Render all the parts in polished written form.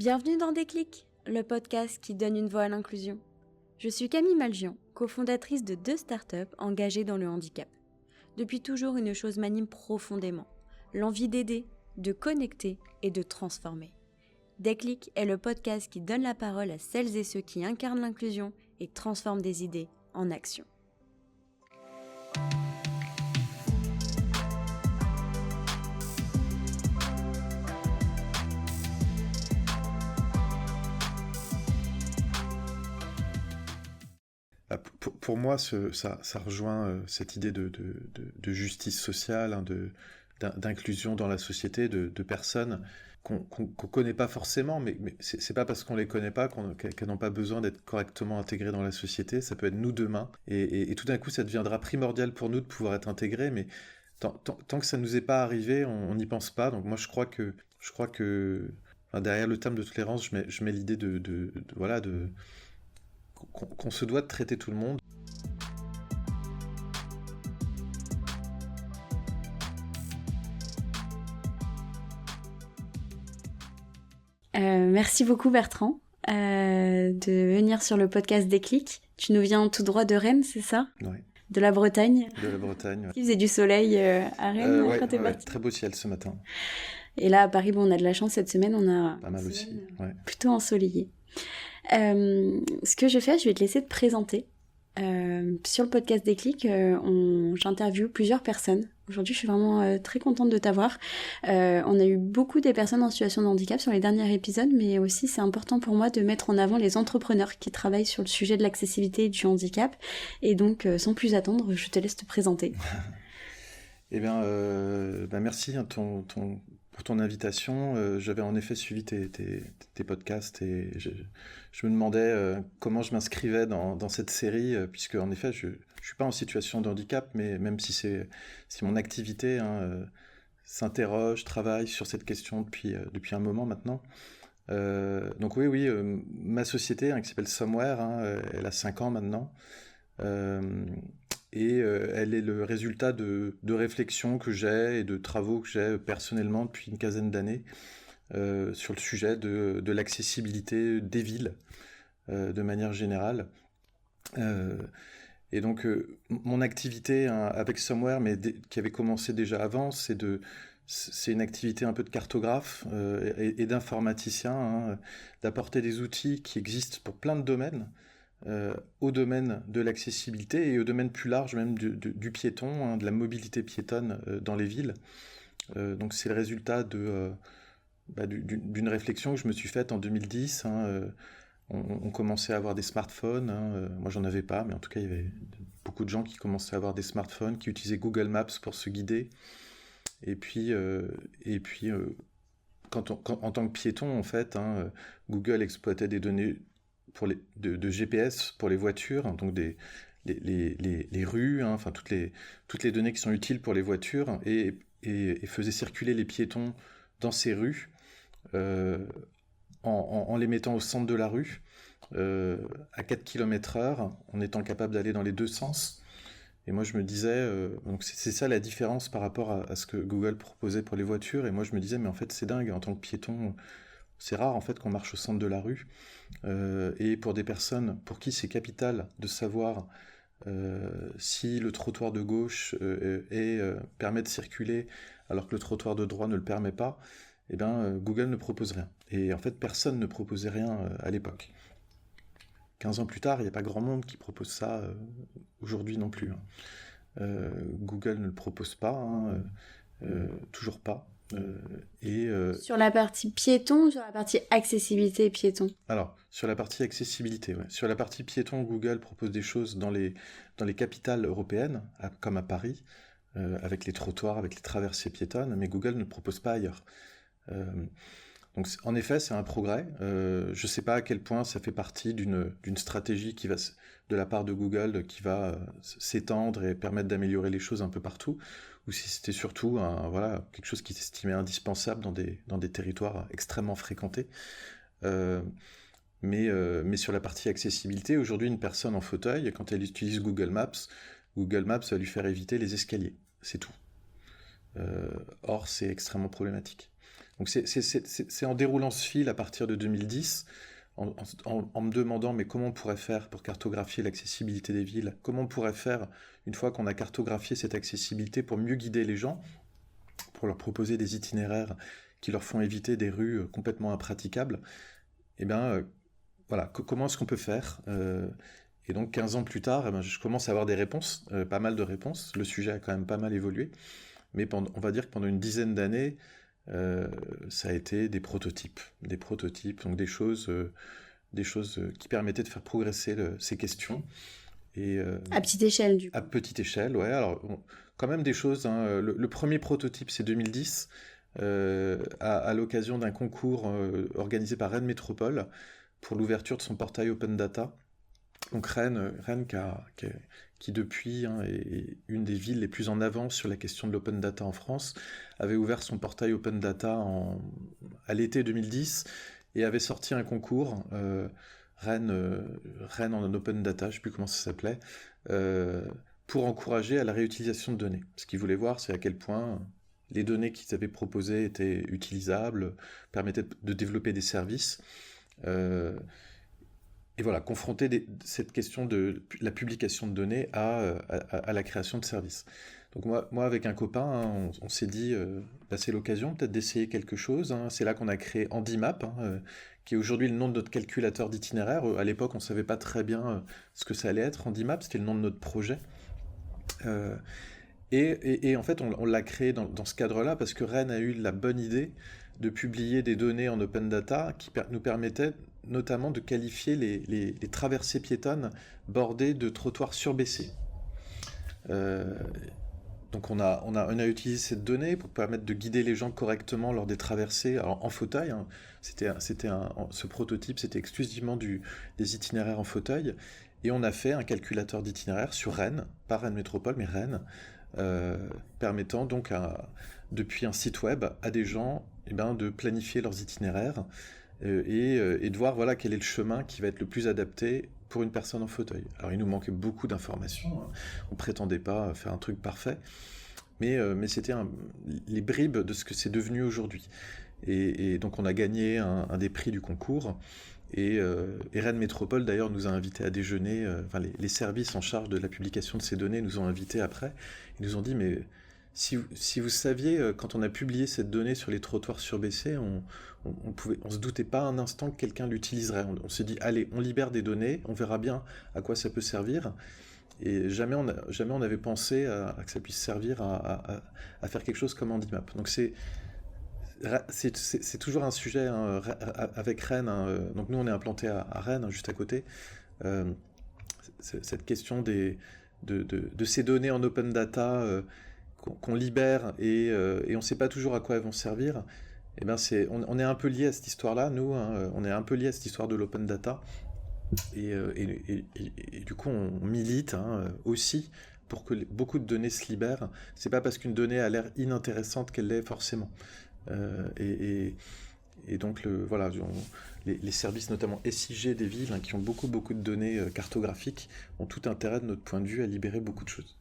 Bienvenue dans Déclic, le podcast qui donne une voix à l'inclusion. Je suis Camille Malgian, cofondatrice de 2 startups engagées dans le handicap. Depuis toujours, une chose m'anime profondément, l'envie d'aider, de connecter et de transformer. Déclic est le podcast qui donne la parole à celles et ceux qui incarnent l'inclusion et transforment des idées en action. Pour moi, ça rejoint cette idée de justice sociale, d'inclusion dans la société, de personnes qu'on connaît pas forcément, mais c'est pas parce qu'on les connaît pas qu'elles n'ont pas besoin d'être correctement intégrées dans la société. Ça peut être nous demain, et tout d'un coup, ça deviendra primordial pour nous de pouvoir être intégrés, mais tant que ça nous est pas arrivé, on n'y pense pas. Donc moi, je crois que derrière le terme de tolérance, je mets l'idée qu'on se doit de traiter tout le monde. Merci beaucoup Bertrand de venir sur le podcast Déclic. Tu nous viens tout droit de Rennes, c'est ça ? Oui. De la Bretagne ? De la Bretagne, ouais. Il faisait du soleil à Rennes quand t'es parti ? Très beau ciel ce matin. Et là à Paris, on a de la chance cette semaine, on a pas mal aussi, ouais. Plutôt ensoleillé. Ce que je fais, je vais te laisser te présenter. Sur le podcast Déclic, j'interviewe plusieurs personnes. Aujourd'hui, je suis vraiment très contente de t'avoir. On a eu beaucoup des personnes en situation de handicap sur les derniers épisodes, mais aussi c'est important pour moi de mettre en avant les entrepreneurs qui travaillent sur le sujet de l'accessibilité et du handicap. Et donc, sans plus attendre, je te laisse te présenter. Eh bien, merci pour ton invitation. J'avais en effet suivi tes podcasts et je me demandais comment je m'inscrivais dans cette série, puisque en effet, je suis pas en situation de handicap, mais même si mon activité s'interroge, travaille sur cette question depuis un moment maintenant. Donc oui, ma société qui s'appelle Somewhere, elle a 5 ans maintenant. Et elle est le résultat de réflexions que j'ai et de travaux que j'ai personnellement depuis une quinzaine d'années sur le sujet de l'accessibilité des villes de manière générale. Et donc mon activité avec Somewhere, mais qui avait commencé déjà avant, c'est une activité un peu de cartographe et d'informaticien, d'apporter des outils qui existent pour plein de domaines, au domaine de l'accessibilité et au domaine plus large même du piéton, de la mobilité piétonne dans les villes. Donc c'est le résultat d'une réflexion que je me suis faite en 2010. On commençait à avoir des smartphones. Moi j'en avais pas, mais en tout cas il y avait beaucoup de gens qui commençaient à avoir des smartphones, qui utilisaient Google Maps pour se guider. Et puis en tant que piéton, en fait, Google exploitait des données de GPS pour les voitures, donc les rues, enfin toutes les données qui sont utiles pour les voitures, et faisait circuler les piétons dans ces rues en les mettant au centre de la rue à 4 km/h, en étant capable d'aller dans les deux sens. Et moi je me disais, donc c'est ça la différence par rapport à ce que Google proposait pour les voitures, et moi je me disais mais en fait c'est dingue, en tant que piéton c'est rare en fait qu'on marche au centre de la rue, et pour des personnes pour qui c'est capital de savoir si le trottoir de gauche permet de circuler alors que le trottoir de droite ne le permet pas, eh bien Google ne propose rien. Et en fait personne ne proposait rien à l'époque. 15 ans plus tard, il n'y a pas grand monde qui propose ça aujourd'hui non plus. Google ne le propose pas, toujours pas. Sur la partie piéton ou sur la partie accessibilité piéton ? Alors, sur la partie accessibilité, ouais. Sur la partie piéton, Google propose des choses dans les capitales européennes, comme à Paris, avec les trottoirs, avec les traversées piétonnes, mais Google ne le propose pas ailleurs. Donc, en effet, c'est un progrès. Je ne sais pas à quel point ça fait partie d'une stratégie de la part de Google qui va s'étendre et permettre d'améliorer les choses un peu partout, ou si c'était surtout quelque chose qui s'estimait indispensable dans des territoires extrêmement fréquentés. Mais sur la partie accessibilité, aujourd'hui, une personne en fauteuil, quand elle utilise Google Maps va lui faire éviter les escaliers. C'est tout. Or, c'est extrêmement problématique. Donc c'est en déroulant ce fil à partir de 2010, en me demandant mais comment on pourrait faire pour cartographier l'accessibilité des villes, comment on pourrait faire une fois qu'on a cartographié cette accessibilité pour mieux guider les gens, pour leur proposer des itinéraires qui leur font éviter des rues complètement impraticables, et bien voilà, comment est-ce qu'on peut faire et donc 15 ans plus tard, je commence à avoir des réponses, pas mal de réponses, le sujet a quand même pas mal évolué, mais on va dire que pendant une dizaine d'années, ça a été des prototypes, donc des choses qui permettaient de faire progresser ces questions. Et, à petite échelle, du coup. À petite échelle, ouais. Alors, quand même des choses. Hein. Le premier prototype, c'est 2010, à l'occasion d'un concours organisé par Rennes Métropole pour l'ouverture de son portail Open Data. Donc Rennes qui depuis est une des villes les plus en avance sur la question de l'open data en France, avait ouvert son portail Open Data à l'été 2010 et avait sorti un concours, Rennes en Open Data, je ne sais plus comment ça s'appelait, pour encourager à la réutilisation de données. Ce qu'ils voulaient voir, c'est à quel point les données qu'ils avaient proposées étaient utilisables, permettaient de développer des services. Et voilà, confronter cette question de la publication de données à la création de services. Donc moi avec un copain, on s'est dit, c'est l'occasion peut-être d'essayer quelque chose. C'est là qu'on a créé Handimap, qui est aujourd'hui le nom de notre calculateur d'itinéraire. À l'époque, on ne savait pas très bien ce que ça allait être. Handimap, c'était le nom de notre projet. Et en fait, on l'a créé dans ce cadre-là parce que Rennes a eu la bonne idée de publier des données en open data qui nous permettaient notamment de qualifier les traversées piétonnes bordées de trottoirs surbaissés. Donc on a utilisé cette donnée pour permettre de guider les gens correctement lors des traversées, alors en fauteuil. Ce prototype, c'était exclusivement des itinéraires en fauteuil. Et on a fait un calculateur d'itinéraires sur Rennes, pas Rennes Métropole, mais Rennes, permettant donc depuis un site web à des gens de planifier leurs itinéraires et de voir quel est le chemin qui va être le plus adapté pour une personne en fauteuil. Alors il nous manquait beaucoup d'informations, on ne prétendait pas faire un truc parfait, mais c'était les bribes de ce que c'est devenu aujourd'hui. Et donc on a gagné un des prix du concours, et Rennes Métropole d'ailleurs nous a invités à déjeuner, les services en charge de la publication de ces données nous ont invités après, ils nous ont dit mais si vous saviez, quand on a publié cette donnée sur les trottoirs surbaissés, on se doutait pas un instant que quelqu'un l'utiliserait. On s'est dit, allez, on libère des données, on verra bien à quoi ça peut servir. Et jamais on n'avait pensé que ça puisse servir à faire quelque chose comme Handimap. Donc c'est toujours un sujet avec Rennes. Donc nous, on est implanté à Rennes, juste à côté. Cette question de ces données en open data qu'on libère et on ne sait pas toujours à quoi elles vont servir, on est un peu lié à cette histoire-là, nous, on est un peu lié à cette histoire de l'open data, et du coup on milite aussi pour que beaucoup de données se libèrent. C'est pas parce qu'une donnée a l'air inintéressante qu'elle l'est forcément. Et donc les services, notamment SIG des villes, qui ont beaucoup de données cartographiques, ont tout intérêt de notre point de vue à libérer beaucoup de choses.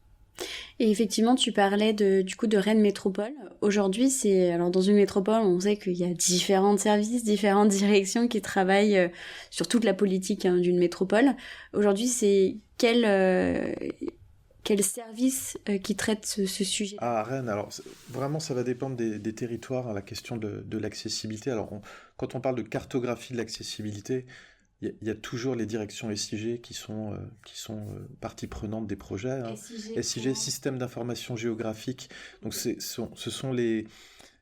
Et effectivement, tu parlais du coup de Rennes Métropole. Aujourd'hui, alors dans une métropole, on sait qu'il y a différents services, différentes directions qui travaillent sur toute la politique d'une métropole. Aujourd'hui, c'est quel service qui traite ce sujet? À Rennes, alors vraiment ça va dépendre des territoires, la question de l'accessibilité. Alors quand on parle de cartographie de l'accessibilité, il y a toujours les directions SIG qui sont partie prenante des projets. SIG, Système d'information géographique. Donc ce sont les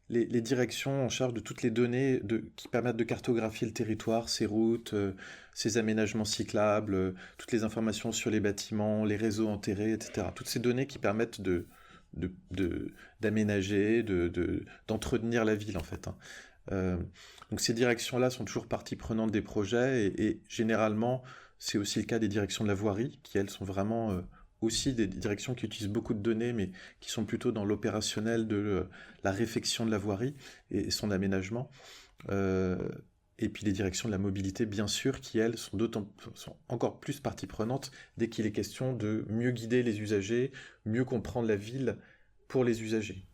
directions en charge de toutes les données qui permettent de cartographier le territoire, ses routes, ses aménagements cyclables, toutes les informations sur les bâtiments, les réseaux enterrés, etc. Toutes ces données qui permettent d'aménager, d'entretenir la ville en fait. Donc ces directions-là sont toujours partie prenante des projets et généralement c'est aussi le cas des directions de la voirie qui elles sont vraiment aussi des directions qui utilisent beaucoup de données mais qui sont plutôt dans l'opérationnel de la réfection de la voirie et son aménagement. Et puis les directions de la mobilité bien sûr qui elles sont encore plus partie prenante dès qu'il est question de mieux guider les usagers, mieux comprendre la ville pour les usagers.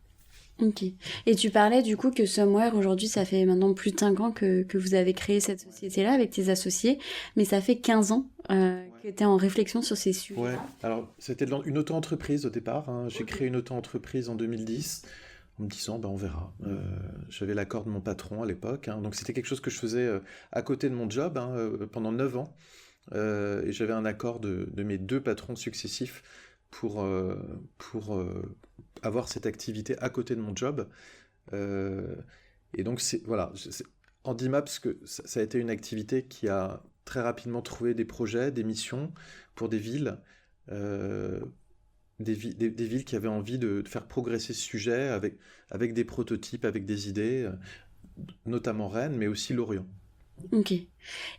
Ok. Et tu parlais du coup que Somewhere, aujourd'hui, ça fait maintenant plus de 5 ans que vous avez créé cette société-là avec tes associés, mais ça fait 15 ans que tu es en réflexion sur ces Ouais, sujets-là. alors c'était une auto-entreprise au départ, hein. J'ai créé une auto-entreprise en 2010 en me disant, on verra. J'avais l'accord de mon patron à l'époque, hein. Donc c'était quelque chose que je faisais à côté de mon job, hein, pendant 9 ans. Et j'avais un accord de mes deux patrons successifs pour avoir cette activité à côté de mon job. Euh, et donc, voilà, Handimaps, que ça a été une activité qui a très rapidement trouvé des projets, des missions pour des villes, euh, des villes qui avaient envie de faire progresser ce sujet avec des prototypes, avec des idées, notamment Rennes, mais aussi Lorient. Ok.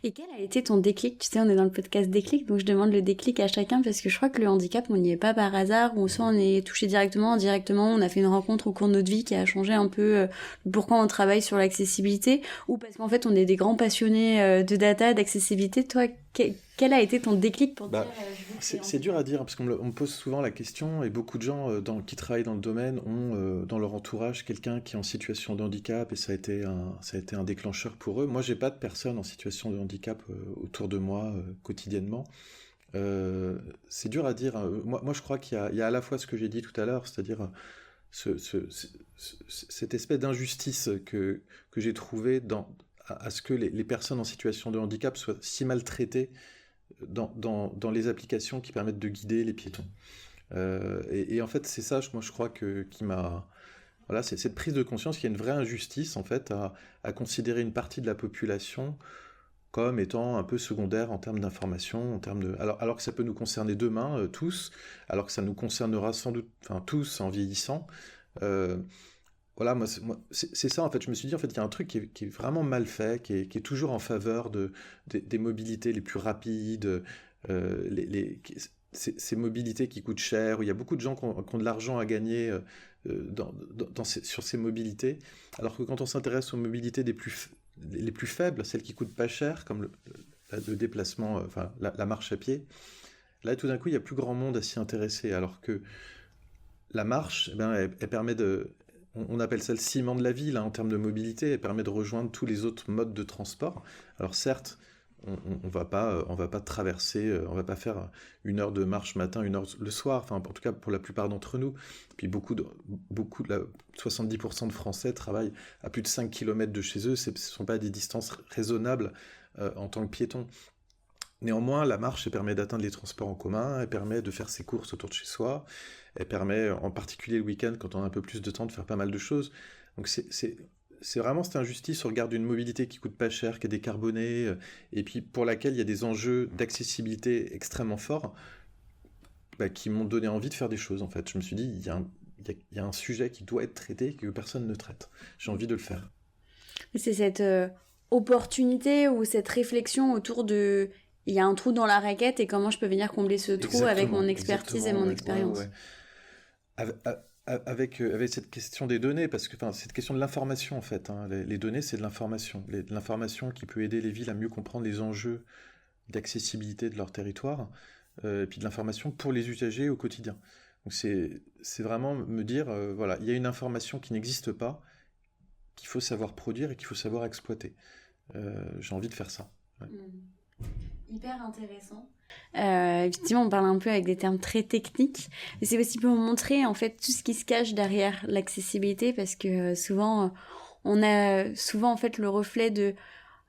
Et quel a été ton déclic? Tu sais, on est dans le podcast déclic, donc je demande le déclic à chacun parce que je crois que le handicap, on n'y est pas par hasard, ou soit on est touché directement, indirectement, on a fait une rencontre au cours de notre vie qui a changé un peu pourquoi on travaille sur l'accessibilité, ou parce qu'en fait on est des grands passionnés de data, d'accessibilité. Toi, quel a été ton déclic pour dire Bah, je veux créer c'est dur à dire, hein, parce on me pose souvent la question, et beaucoup de gens qui travaillent dans le domaine ont dans leur entourage quelqu'un qui est en situation de handicap, et ça a été un déclencheur pour eux. Moi, j'ai pas de personne en situation de handicap autour de moi quotidiennement. C'est dur à dire, hein. Moi, je crois qu'il y a à la fois ce que j'ai dit tout à l'heure, c'est-à-dire cette espèce d'injustice que j'ai trouvée à ce que les personnes en situation de handicap soient si maltraitées dans les applications qui permettent de guider les piétons. Et en fait, c'est ça, moi, je crois qui m'a... Voilà, c'est cette prise de conscience qu'il y a une vraie injustice, en fait, à considérer une partie de la population comme étant un peu secondaire en termes d'information, alors que ça peut nous concerner demain, tous, alors que ça nous concernera sans doute, enfin, tous en vieillissant. Euh, voilà, c'est ça, en fait. Je me suis dit, en fait, il y a un truc qui est vraiment mal fait, qui est toujours en faveur des mobilités les plus rapides, ces mobilités qui coûtent cher, où il y a beaucoup de gens qui ont de l'argent à gagner sur ces mobilités, alors que quand on s'intéresse aux mobilités les plus faibles, celles qui coûtent pas cher, comme le déplacement, enfin, la marche à pied, là, tout d'un coup, il y a plus grand monde à s'y intéresser, alors que la marche, eh ben, elle permet on appelle ça le ciment de la ville, hein, en termes de mobilité. Elle permet de rejoindre tous les autres modes de transport. Alors certes, on va pas traverser, on va pas faire 1 heure de marche matin, 1 heure le soir. Enfin, en tout cas pour la plupart d'entre nous. Puis 70% de Français travaillent à plus de 5 km de chez eux. Ce ne sont pas des distances raisonnables en tant que piéton. Néanmoins, la marche, elle permet d'atteindre les transports en commun, elle permet de faire ses courses autour de chez soi, elle permet, en particulier le week-end, quand on a un peu plus de temps, de faire pas mal de choses. Donc c'est vraiment cette injustice au regard d'une mobilité qui coûte pas cher, qui est décarbonée, et puis pour laquelle il y a des enjeux d'accessibilité extrêmement forts, qui m'ont donné envie de faire des choses, en fait. Je me suis dit, il y a un sujet qui doit être traité et que personne ne traite. J'ai envie de le faire. C'est cette opportunité ou cette réflexion autour de il y a un trou dans la raquette et comment je peux venir combler ce trou avec mon expertise et Exactement, mon ouais, ouais, expérience. ouais. Avec cette question des données, parce que enfin, cette question de l'information en fait, hein, les données c'est de l'information, de l'information qui peut aider les villes à mieux comprendre les enjeux d'accessibilité de leur territoire, et puis de l'information pour les usagers au quotidien. Donc c'est vraiment me dire, voilà, il y a une information qui n'existe pas, qu'il faut savoir produire et qu'il faut savoir exploiter. J'ai envie de faire ça. Ouais. Hyper intéressant. Effectivement, on parle un peu avec des termes très techniques, mais c'est aussi pour montrer en fait tout ce qui se cache derrière l'accessibilité, parce que souvent, on a souvent en fait le reflet de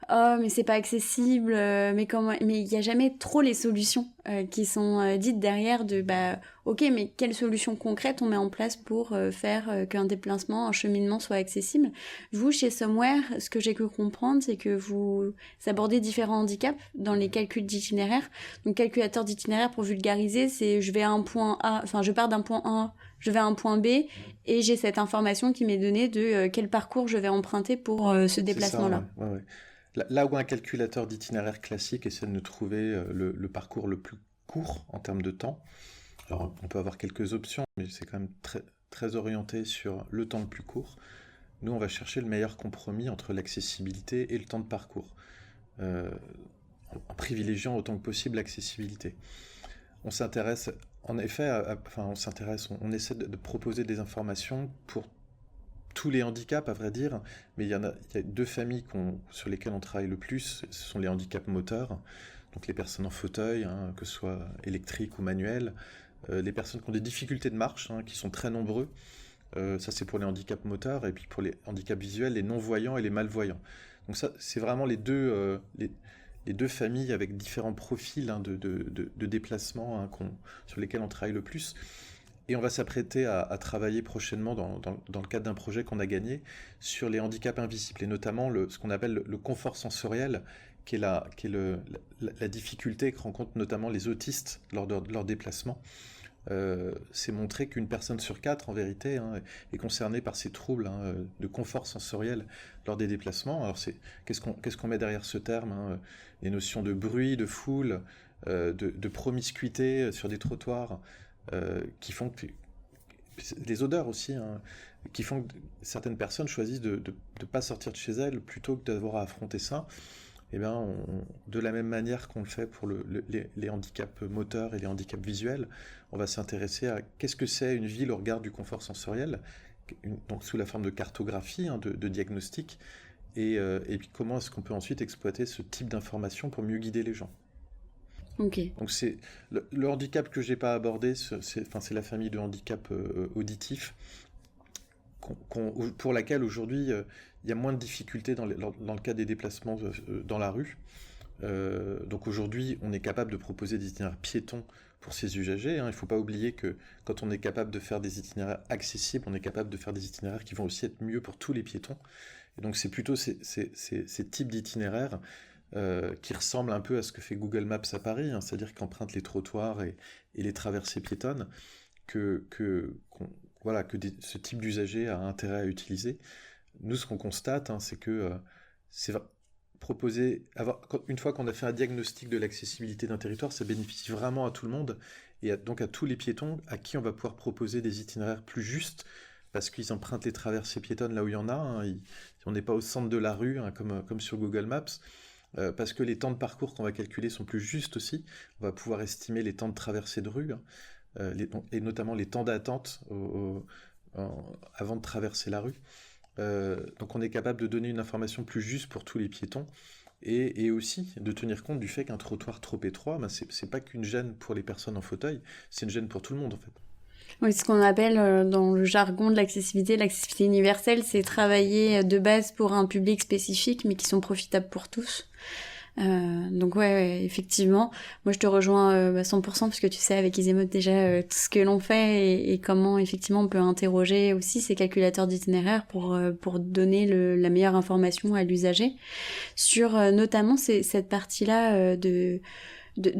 oh mais c'est pas accessible, mais comment, mais il y a jamais trop les solutions qui sont dites derrière de bah ok, mais quelles solutions concrètes on met en place pour faire qu'un déplacement, un cheminement soit accessible. Vous chez Somewhere, ce que j'ai pu comprendre, c'est que vous abordez différents handicaps dans les calculs d'itinéraire. Donc calculateur d'itinéraire, pour vulgariser, c'est je vais à un point A, enfin je pars d'un point A, je vais à un point B et j'ai cette information qui m'est donnée de quel parcours je vais emprunter pour ce déplacement-là. C'est ça, ouais, ouais. Là où un calculateur d'itinéraire classique essaie de nous trouver le parcours le plus court en termes de temps, alors on peut avoir quelques options, mais c'est quand même très, très orienté sur le temps le plus court. Nous, on va chercher le meilleur compromis entre l'accessibilité et le temps de parcours, euh, en privilégiant autant que possible l'accessibilité. On s'intéresse, en effet, enfin, on essaie de proposer des informations pour tous les handicaps, à vrai dire, mais il y a deux familles sur lesquelles on travaille le plus, ce sont les handicaps moteurs, donc les personnes en fauteuil, hein, que ce soit électrique ou manuel, les personnes qui ont des difficultés de marche, hein, qui sont très nombreux, ça c'est pour les handicaps moteurs, et puis pour les handicaps visuels, les non-voyants et les malvoyants. Donc ça, c'est vraiment les deux familles avec différents profils, hein, de déplacement, hein, sur lesquels on travaille le plus. Et on va s'apprêter à travailler prochainement dans le cadre d'un projet qu'on a gagné sur les handicaps invisibles, et notamment ce qu'on appelle le confort sensoriel, qui est la difficulté que rencontrent notamment les autistes lors de leur déplacement. C'est montré qu'une personne sur quatre, en vérité, hein, est concernée par ces troubles, hein, de confort sensoriel lors des déplacements. Alors, qu'est-ce qu'on met derrière ce terme, hein, les notions de bruit, de foule, de promiscuité sur des trottoirs, qui font que... Les odeurs aussi, hein, qui font que certaines personnes choisissent de ne pas sortir de chez elles plutôt que d'avoir à affronter ça. Eh bien, de la même manière qu'on le fait pour les handicaps moteurs et les handicaps visuels, on va s'intéresser à qu'est-ce que c'est une ville au regard du confort sensoriel, donc sous la forme de cartographie, hein, de diagnostic, et puis comment est-ce qu'on peut ensuite exploiter ce type d'informations pour mieux guider les gens. Ok. Donc c'est le handicap que j'ai pas abordé, c'est la famille de handicaps auditifs, pour laquelle aujourd'hui il y a moins de difficultés dans le cas des déplacements dans la rue. Donc aujourd'hui, on est capable de proposer des itinéraires piétons pour ces usagers, hein. Il ne faut pas oublier que quand on est capable de faire des itinéraires accessibles, on est capable de faire des itinéraires qui vont aussi être mieux pour tous les piétons. Et donc c'est plutôt ces types d'itinéraires qui ressemblent un peu à ce que fait Google Maps à Paris, hein, c'est-à-dire qu'empruntent les trottoirs et les traversées piétonnes voilà, ce type d'usager a intérêt à utiliser. Nous, ce qu'on constate, hein, c'est que une fois qu'on a fait un diagnostic de l'accessibilité d'un territoire, ça bénéficie vraiment à tout le monde, et donc à tous les piétons à qui on va pouvoir proposer des itinéraires plus justes, parce qu'ils empruntent les traversées piétonnes là où il y en a, hein, on n'est pas au centre de la rue, hein, comme sur Google Maps, parce que les temps de parcours qu'on va calculer sont plus justes aussi. On va pouvoir estimer les temps de traversée de rue, hein, et notamment les temps d'attente avant de traverser la rue. Donc on est capable de donner une information plus juste pour tous les piétons, et aussi de tenir compte du fait qu'un trottoir trop étroit, ben c'est pas qu'une gêne pour les personnes en fauteuil, c'est une gêne pour tout le monde en fait. Oui, ce qu'on appelle dans le jargon de l'accessibilité universelle, c'est travailler de base pour un public spécifique, mais qui sont profitables pour tous. Donc ouais, effectivement, moi je te rejoins 100% parce que tu sais avec Isemote déjà tout ce que l'on fait et comment effectivement on peut interroger aussi ces calculateurs d'itinéraires pour donner la meilleure information à l'usager sur notamment cette partie-là de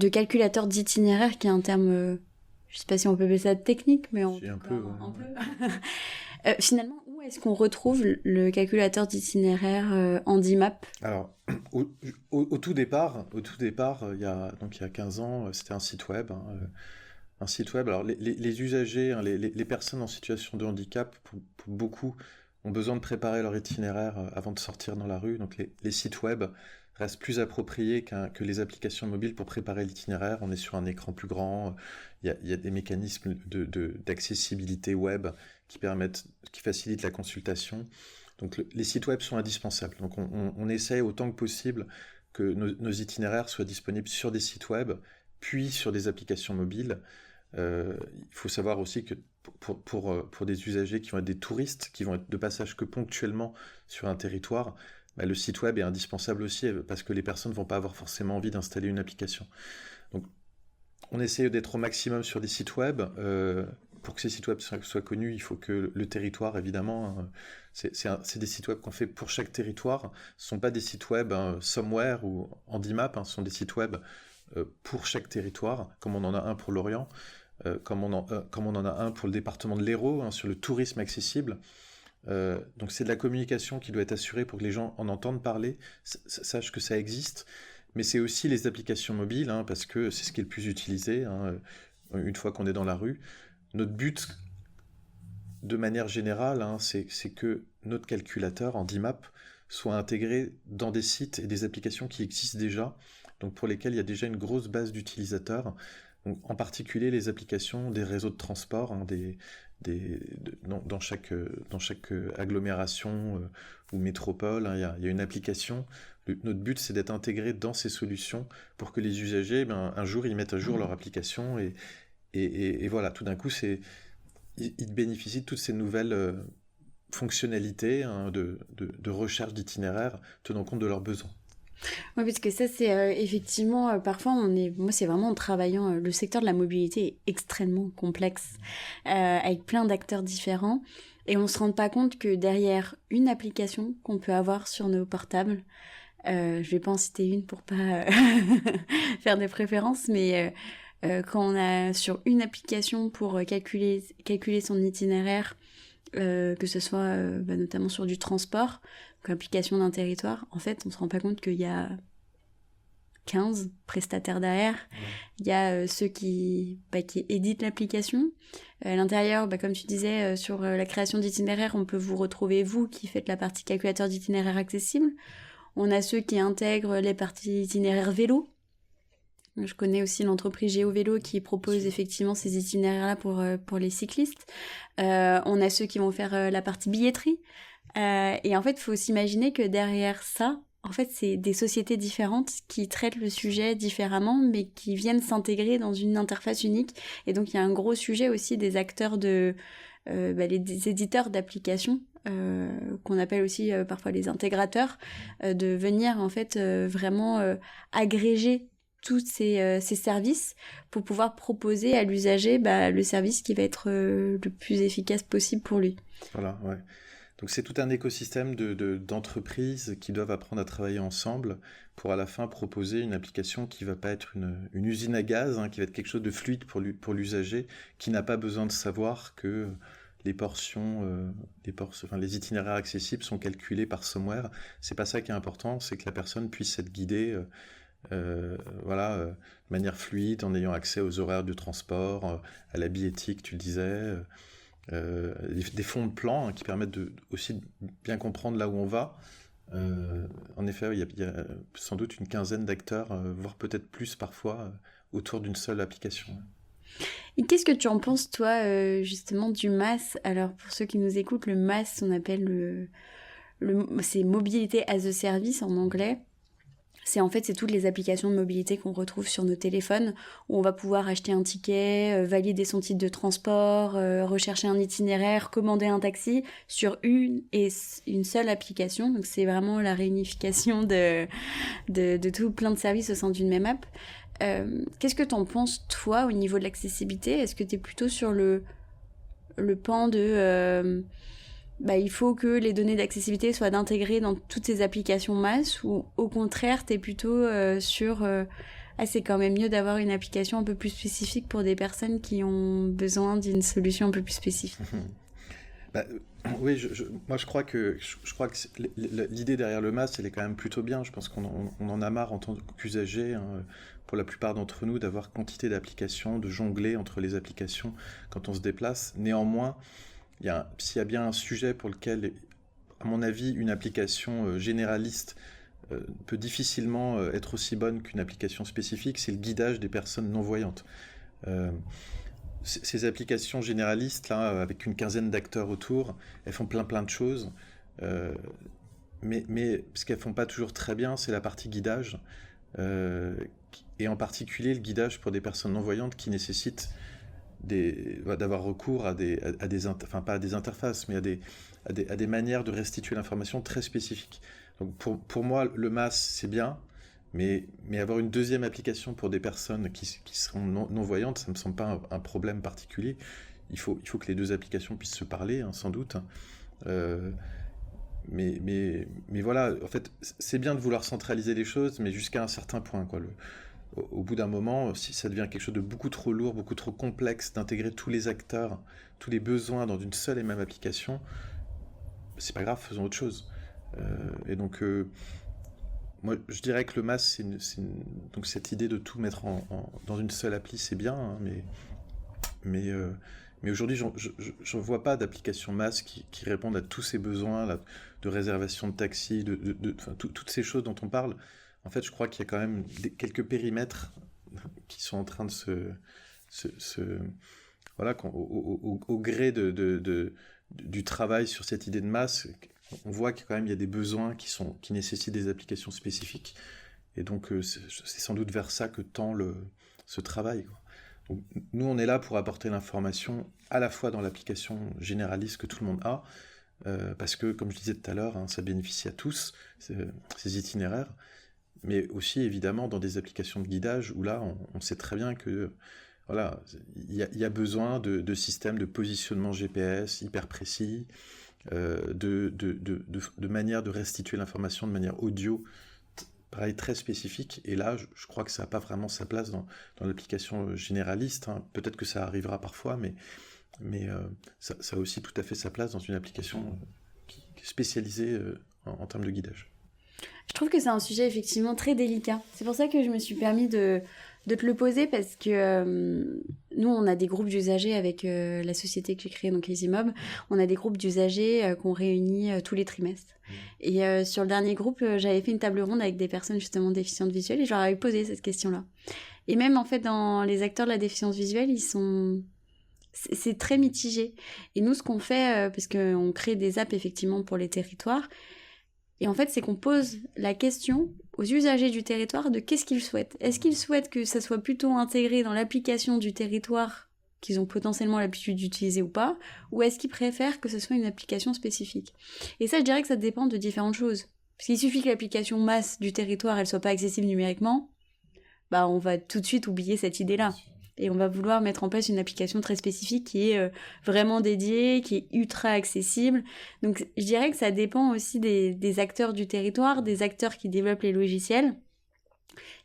calculateur d'itinéraire qui est un terme, je sais pas si on peut appeler ça technique, mais un peu. Finalement, où est-ce qu'on retrouve le calculateur d'itinéraire Handimap ? Alors, au tout départ, il y a 15 ans, c'était un site web. Hein, un site web. Alors, les usagers, hein, les personnes en situation de handicap, pour beaucoup, ont besoin de préparer leur itinéraire avant de sortir dans la rue. Donc, les sites web restent plus appropriés que les applications mobiles pour préparer l'itinéraire. On est sur un écran plus grand. Il y a des mécanismes d'accessibilité web qui facilitent la consultation. Donc les sites web sont indispensables. Donc on essaie autant que possible que nos itinéraires soient disponibles sur des sites web, puis sur des applications mobiles. Il faut savoir aussi que pour des usagers qui vont être des touristes, qui vont être de passage que ponctuellement sur un territoire, bah, le site web est indispensable aussi parce que les personnes ne vont pas avoir forcément envie d'installer une application. Donc on essaie d'être au maximum sur des sites web. Pour que ces sites web soient connus, il faut que le territoire, évidemment, hein, c'est des sites web qu'on fait pour chaque territoire. Ce ne sont pas des sites web somewhere ou Handimap, hein, ce sont des sites web pour chaque territoire, comme on en a un pour l'Orient, comme on en a un pour le département de l'Hérault, hein, sur le tourisme accessible. Donc c'est de la communication qui doit être assurée pour que les gens en entendent parler, sachent que ça existe. Mais c'est aussi les applications mobiles, hein, parce que c'est ce qui est le plus utilisé, hein, une fois qu'on est dans la rue. Notre but, de manière générale, hein, c'est que notre calculateur Handimap soit intégré dans des sites et des applications qui existent déjà, donc pour lesquels il y a déjà une grosse base d'utilisateurs. Donc, en particulier les applications des réseaux de transport, hein, dans chaque agglomération ou métropole, hein, il y a une application. Notre but, c'est d'être intégré dans ces solutions pour que les usagers, un jour, ils mettent à jour leur application et voilà, tout d'un coup, ils bénéficient de toutes ces nouvelles fonctionnalités, hein, de recherche d'itinéraires tenant compte de leurs besoins. Oui, parce que ça, c'est effectivement, parfois, moi, c'est vraiment en travaillant, le secteur de la mobilité est extrêmement complexe, avec plein d'acteurs différents, et on se rend pas compte que derrière une application qu'on peut avoir sur nos portables, je vais pas en citer une pour pas faire des préférences, mais quand on a sur une application pour calculer son itinéraire, que ce soit notamment sur du transport, donc application d'un territoire, en fait, on se rend pas compte qu'il y a 15 prestataires derrière. Il y a ceux qui éditent l'application. À l'intérieur, comme tu disais, sur la création d'itinéraires, on peut vous retrouver, vous, qui faites la partie calculateur d'itinéraire accessible. On a ceux qui intègrent les parties itinéraires vélo. Je connais aussi l'entreprise GeoVélo qui propose effectivement ces itinéraires-là pour les cyclistes. On a ceux qui vont faire la partie billetterie. Et en fait, il faut s'imaginer que derrière ça, en fait, c'est des sociétés différentes qui traitent le sujet différemment, mais qui viennent s'intégrer dans une interface unique. Et donc, il y a un gros sujet aussi des acteurs des éditeurs d'applications, qu'on appelle aussi parfois les intégrateurs, de venir en fait vraiment agréger tous ces services pour pouvoir proposer à l'usager le service qui va être le plus efficace possible pour lui. Voilà, ouais. Donc c'est tout un écosystème d'entreprises qui doivent apprendre à travailler ensemble pour à la fin proposer une application qui ne va pas être une usine à gaz, hein, qui va être quelque chose de fluide pour l'usager, qui n'a pas besoin de savoir que les itinéraires accessibles sont calculés par somewhere. C'est pas ça qui est important, c'est que la personne puisse être guidée de manière fluide, en ayant accès aux horaires de transport, à la billettique, tu le disais, des fonds de plan, hein, qui permettent aussi de bien comprendre là où on va. En effet, il y a sans doute une quinzaine d'acteurs, voire peut-être plus parfois, autour d'une seule application. Et qu'est-ce que tu en penses, toi, justement, du MaaS? Alors, pour ceux qui nous écoutent, le MaaS, on appelle c'est Mobility as a Service en anglais. C'est toutes les applications de mobilité qu'on retrouve sur nos téléphones, où on va pouvoir acheter un ticket, valider son titre de transport, rechercher un itinéraire, commander un taxi sur une seule application. Donc c'est vraiment la réunification de tout plein de services au sein d'une même app. Qu'est-ce que t'en penses, toi, au niveau de l'accessibilité? Est-ce que t'es plutôt sur le pan de... il faut que les données d'accessibilité soient intégrées dans toutes ces applications MaaS, ou au contraire, t'es plutôt sur c'est quand même mieux d'avoir une application un peu plus spécifique pour des personnes qui ont besoin d'une solution un peu plus spécifique. Oui, moi je crois que l'idée derrière le MaaS, elle est quand même plutôt bien. Je pense qu'on en a marre en tant qu'usager, hein, pour la plupart d'entre nous, d'avoir quantité d'applications, de jongler entre les applications quand on se déplace. Néanmoins, s'il y a bien un sujet pour lequel, à mon avis, une application généraliste peut difficilement être aussi bonne qu'une application spécifique, c'est le guidage des personnes non-voyantes. Ces applications généralistes, là, avec une quinzaine d'acteurs autour, elles font plein de choses, mais ce qu'elles font pas toujours très bien, c'est la partie guidage, et en particulier le guidage pour des personnes non-voyantes qui nécessitent d'avoir recours à pas à des interfaces, mais à des manières de restituer l'information très spécifiques. Donc pour moi, le MaaS, c'est bien, mais avoir une deuxième application pour des personnes qui seront non-voyantes, ça ne me semble pas un problème particulier. Il faut que les deux applications puissent se parler, hein, sans doute. Mais voilà, en fait, c'est bien de vouloir centraliser les choses, mais jusqu'à un certain point, quoi. Au bout d'un moment, si ça devient quelque chose de beaucoup trop lourd, beaucoup trop complexe, d'intégrer tous les acteurs, tous les besoins dans une seule et même application, c'est pas grave, faisons autre chose. Et donc, moi, je dirais que le MaaS, donc cette idée de tout mettre dans une seule appli, c'est bien, hein, mais aujourd'hui, j'en vois pas d'application MaaS qui répondent à tous ces besoins là, de réservation de taxi, toutes ces choses dont on parle. En fait, je crois qu'il y a quand même quelques périmètres qui sont en train de voilà, au gré du travail sur cette idée de masse, on voit qu'il y a des besoins qui nécessitent des applications spécifiques. Et donc, c'est sans doute vers ça que tend ce travail, quoi. Donc, nous, on est là pour apporter l'information à la fois dans l'application généraliste que tout le monde a, parce que, comme je disais tout à l'heure, ça bénéficie à tous, ces itinéraires, mais aussi, évidemment, dans des applications de guidage, où là, on sait très bien que voilà, il y a besoin de systèmes de positionnement GPS hyper précis, de manière de restituer l'information de manière audio, pareil, très spécifique. Et là, je crois que ça n'a pas vraiment sa place dans l'application généraliste, hein. Peut-être que ça arrivera parfois, mais ça a aussi tout à fait sa place dans une application qui est spécialisée en termes de guidage. Je trouve que c'est un sujet effectivement très délicat. C'est pour ça que je me suis permis de te le poser, parce que nous, on a des groupes d'usagers avec la société que j'ai créée, donc EasyMob. On a des groupes d'usagers qu'on réunit tous les trimestres. Et sur le dernier groupe, j'avais fait une table ronde avec des personnes justement déficientes visuelles et je leur avais posé cette question-là. Et même en fait, dans les acteurs de la déficience visuelle, c'est très mitigé. Et nous, ce qu'on fait, parce qu'on crée des apps effectivement pour les territoires, et en fait, c'est qu'on pose la question aux usagers du territoire de qu'est-ce qu'ils souhaitent. Est-ce qu'ils souhaitent que ça soit plutôt intégré dans l'application du territoire qu'ils ont potentiellement l'habitude d'utiliser ou pas, ou est-ce qu'ils préfèrent que ce soit une application spécifique? Et ça, je dirais que ça dépend de différentes choses. Parce qu'il suffit que l'application masse du territoire, elle soit pas accessible numériquement, bah on va tout de suite oublier cette idée-là. Et on va vouloir mettre en place une application très spécifique qui est vraiment dédiée, qui est ultra accessible. Donc je dirais que ça dépend aussi des acteurs du territoire, des acteurs qui développent les logiciels.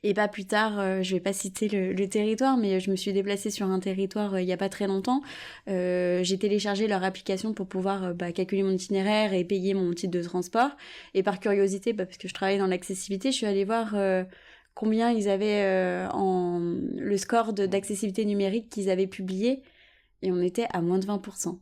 Et pas plus tard, je vais pas citer le territoire, mais je me suis déplacée sur un territoire il y a pas très longtemps. J'ai téléchargé leur application pour pouvoir calculer mon itinéraire et payer mon titre de transport. Et par curiosité, parce que je travaille dans l'accessibilité, je suis allée voir combien ils avaient le score d'accessibilité numérique qu'ils avaient publié, et on était à moins de 20%.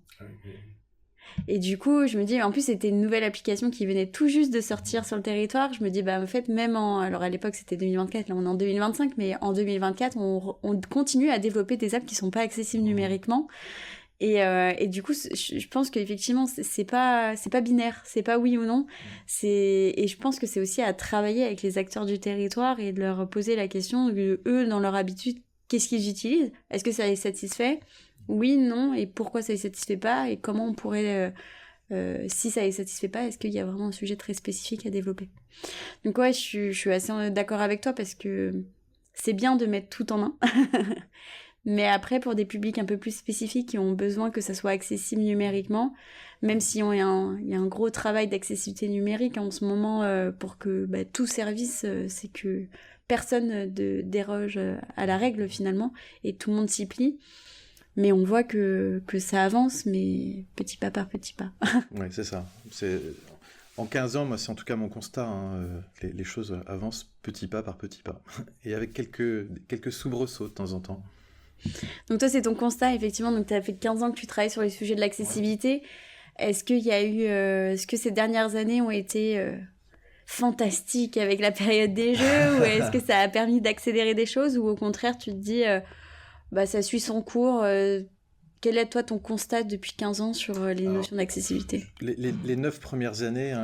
Et du coup, je me dis, en plus, c'était une nouvelle application qui venait tout juste de sortir sur le territoire. Je me dis, en fait, alors à l'époque, c'était 2024, là, on est en 2025, mais en 2024, on continue à développer des apps qui sont pas accessibles numériquement. Et du coup, je pense qu'effectivement, c'est pas binaire, c'est pas oui ou non. Et je pense que c'est aussi à travailler avec les acteurs du territoire et de leur poser la question, eux, dans leur habitude, qu'est-ce qu'ils utilisent? Est-ce que ça les satisfait? Oui, non, et pourquoi ça les satisfait pas? Et comment on pourrait, si ça les satisfait pas, est-ce qu'il y a vraiment un sujet très spécifique à développer? Donc ouais, je suis assez d'accord avec toi, parce que c'est bien de mettre tout en un. Mais après, pour des publics un peu plus spécifiques qui ont besoin que ça soit accessible numériquement, même si il y a un gros travail d'accessibilité numérique en ce moment pour que tout service, c'est que personne déroge à la règle finalement, et tout le monde s'y plie. Mais on voit que ça avance, mais petit pas par petit pas. Oui, c'est ça. En 15 ans, moi, c'est en tout cas mon constat, hein, les choses avancent petit pas par petit pas. Et avec quelques soubresauts de temps en temps. Donc toi, c'est ton constat, effectivement. Donc tu as fait 15 ans que tu travailles sur les sujets de l'accessibilité. Est-ce qu'il y a eu... est-ce que ces dernières années ont été fantastiques avec la période des jeux, ou est-ce que ça a permis d'accélérer des choses, ou au contraire, tu te dis, ça suit son cours quel est, toi, ton constat depuis 15 ans sur les notions d'accessibilité? Les 9 premières années,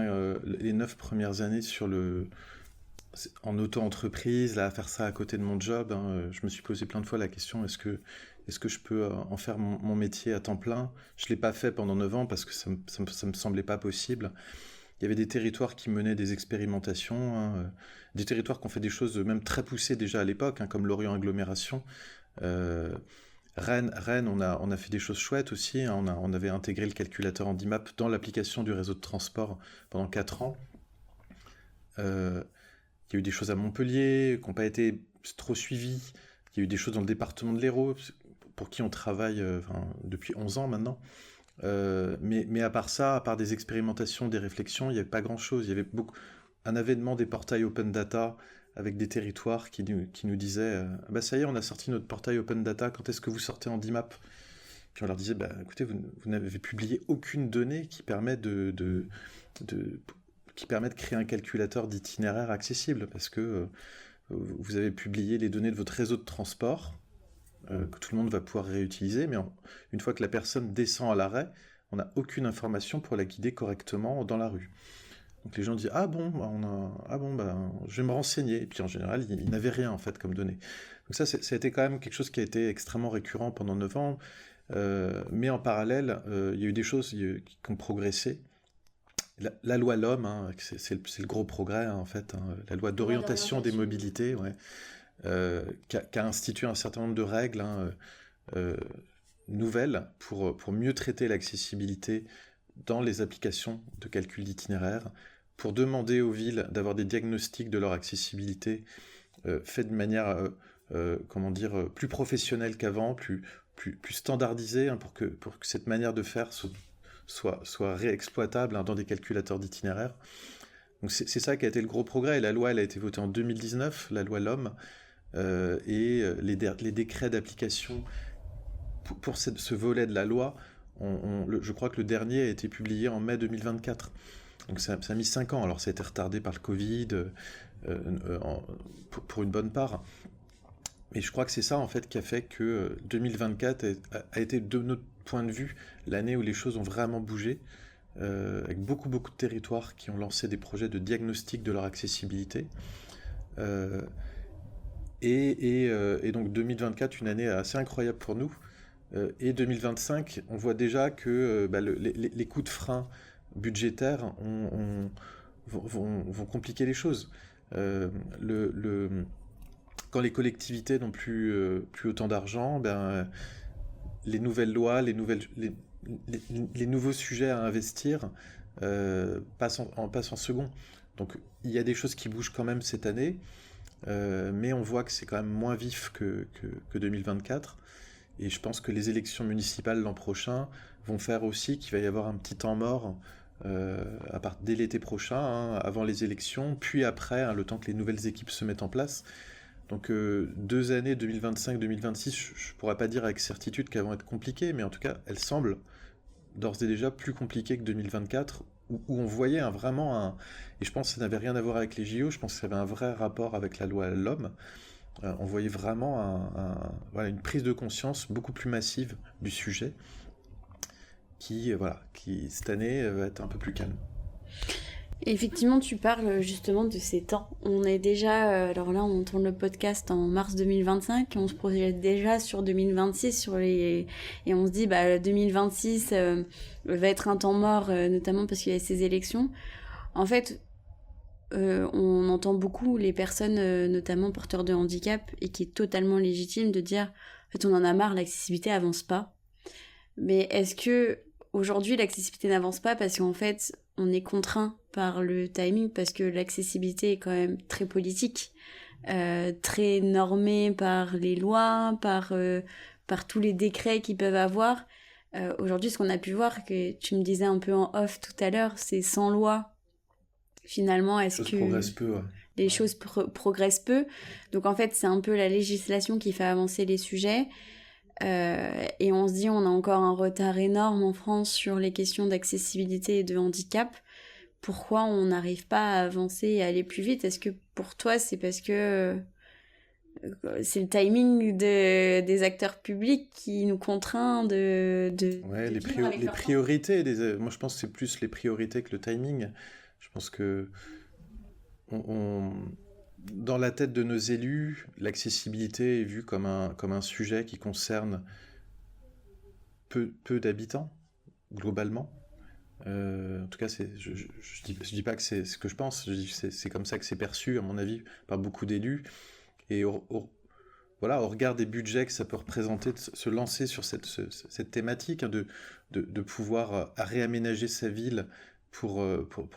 en auto-entreprise, là, à faire ça à côté de mon job, je me suis posé plein de fois la question, est-ce que je peux en faire mon métier à temps plein? Je ne l'ai pas fait pendant 9 ans parce que ça me semblait pas possible. Il y avait des territoires qui menaient des expérimentations, des territoires qui ont fait des choses même très poussées déjà à l'époque, comme Lorient Agglomération. Rennes, on a fait des choses chouettes aussi, on avait intégré le calculateur Handimap dans l'application du réseau de transport pendant 4 ans. Il y a eu des choses à Montpellier qui n'ont pas été trop suivies. Il y a eu des choses dans le département de l'Hérault, pour qui on travaille depuis 11 ans maintenant. Mais à part ça, à part des expérimentations, des réflexions, il n'y avait pas grand-chose. Il y avait un avènement des portails open data avec des territoires qui nous disaient ça y est, on a sorti notre portail open data, quand est-ce que vous sortez Handimap? Puis on leur disait écoutez, vous n'avez publié aucune donnée qui permet de créer un calculateur d'itinéraire accessible, parce que vous avez publié les données de votre réseau de transport, que tout le monde va pouvoir réutiliser, mais une fois que la personne descend à l'arrêt, on n'a aucune information pour la guider correctement dans la rue. Donc les gens disent ah bon, je vais me renseigner. Et puis en général, ils n'avaient rien en fait comme données. Donc ça a été quand même quelque chose qui a été extrêmement récurrent pendant 9 ans. Mais en parallèle, il y a eu des choses qui ont progressé. La loi LOM, hein, c'est le gros progrès en fait, hein, la loi d'orientation des mobilités, ouais, qui a institué un certain nombre de règles nouvelles pour mieux traiter l'accessibilité dans les applications de calcul d'itinéraire, pour demander aux villes d'avoir des diagnostics de leur accessibilité faits de manière plus professionnelle qu'avant, plus standardisée, hein, pour que cette manière de faire soit réexploitable, hein, dans des calculateurs d'itinéraire. Donc c'est ça qui a été le gros progrès. Et la loi, elle a été votée en 2019, la loi LOM, et les décrets d'application pour ce volet de la loi, je crois que le dernier a été publié en mai 2024. Donc ça a mis 5 ans. Alors ça a été retardé par le Covid pour une bonne part. Mais je crois que c'est ça en fait qui a fait que 2024 a été, de notre point de vue, l'année où les choses ont vraiment bougé, avec beaucoup de territoires qui ont lancé des projets de diagnostic de leur accessibilité. Et donc 2024, une année assez incroyable pour nous. Et 2025, on voit déjà que les coups de frein budgétaires vont compliquer les choses. Quand les collectivités n'ont plus autant d'argent, les nouvelles lois, les nouveaux sujets à investir passent en second. Donc il y a des choses qui bougent quand même cette année, mais on voit que c'est quand même moins vif que 2024. Et je pense que les élections municipales l'an prochain vont faire aussi qu'il va y avoir un petit temps mort dès l'été prochain, hein, avant les élections, puis après, hein, le temps que les nouvelles équipes se mettent en place. Donc 2 années, 2025-2026, je ne pourrais pas dire avec certitude qu'elles vont être compliquées, mais en tout cas, elles semblent d'ores et déjà plus compliquées que 2024, où on voyait et je pense que ça n'avait rien à voir avec les JO, je pense que ça avait un vrai rapport avec la loi LOM. On voyait vraiment une prise de conscience beaucoup plus massive du sujet, qui cette année va être un peu plus calme. Effectivement, tu parles justement de ces temps. On est déjà, alors là, on tourne le podcast en mars 2025, on se projette déjà sur 2026, et on se dit, 2026 va être un temps mort, notamment parce qu'il y a ces élections. En fait, on entend beaucoup les personnes, notamment porteurs de handicap, et qui est totalement légitime de dire, en fait, on en a marre, l'accessibilité avance pas. Mais est-ce que aujourd'hui l'accessibilité n'avance pas parce qu'en fait on est contraint par le timing, parce que l'accessibilité est quand même très politique, très normée par les lois, par tous les décrets qu'ils peuvent avoir. Aujourd'hui, ce qu'on a pu voir, que tu me disais un peu en off tout à l'heure, c'est sans loi. Finalement, est-ce que progresse peu, ouais. Les choses progressent peu. Donc en fait, c'est un peu la législation qui fait avancer les sujets. Et on se dit, on a encore un retard énorme en France sur les questions d'accessibilité et de handicap. Pourquoi on n'arrive pas à avancer et à aller plus vite? Est-ce que pour toi, c'est parce que c'est le timing des acteurs publics qui nous contraint de Ouais, les priorités. Moi, je pense que c'est plus les priorités que le timing. Je pense que dans la tête de nos élus, l'accessibilité est vue comme un sujet qui concerne peu d'habitants, globalement. En tout cas, je dis pas que c'est ce que je pense, je dis que c'est comme ça que c'est perçu, à mon avis, par beaucoup d'élus. Et au regard des budgets que ça peut représenter, de se lancer sur cette thématique, hein, de pouvoir réaménager sa ville pour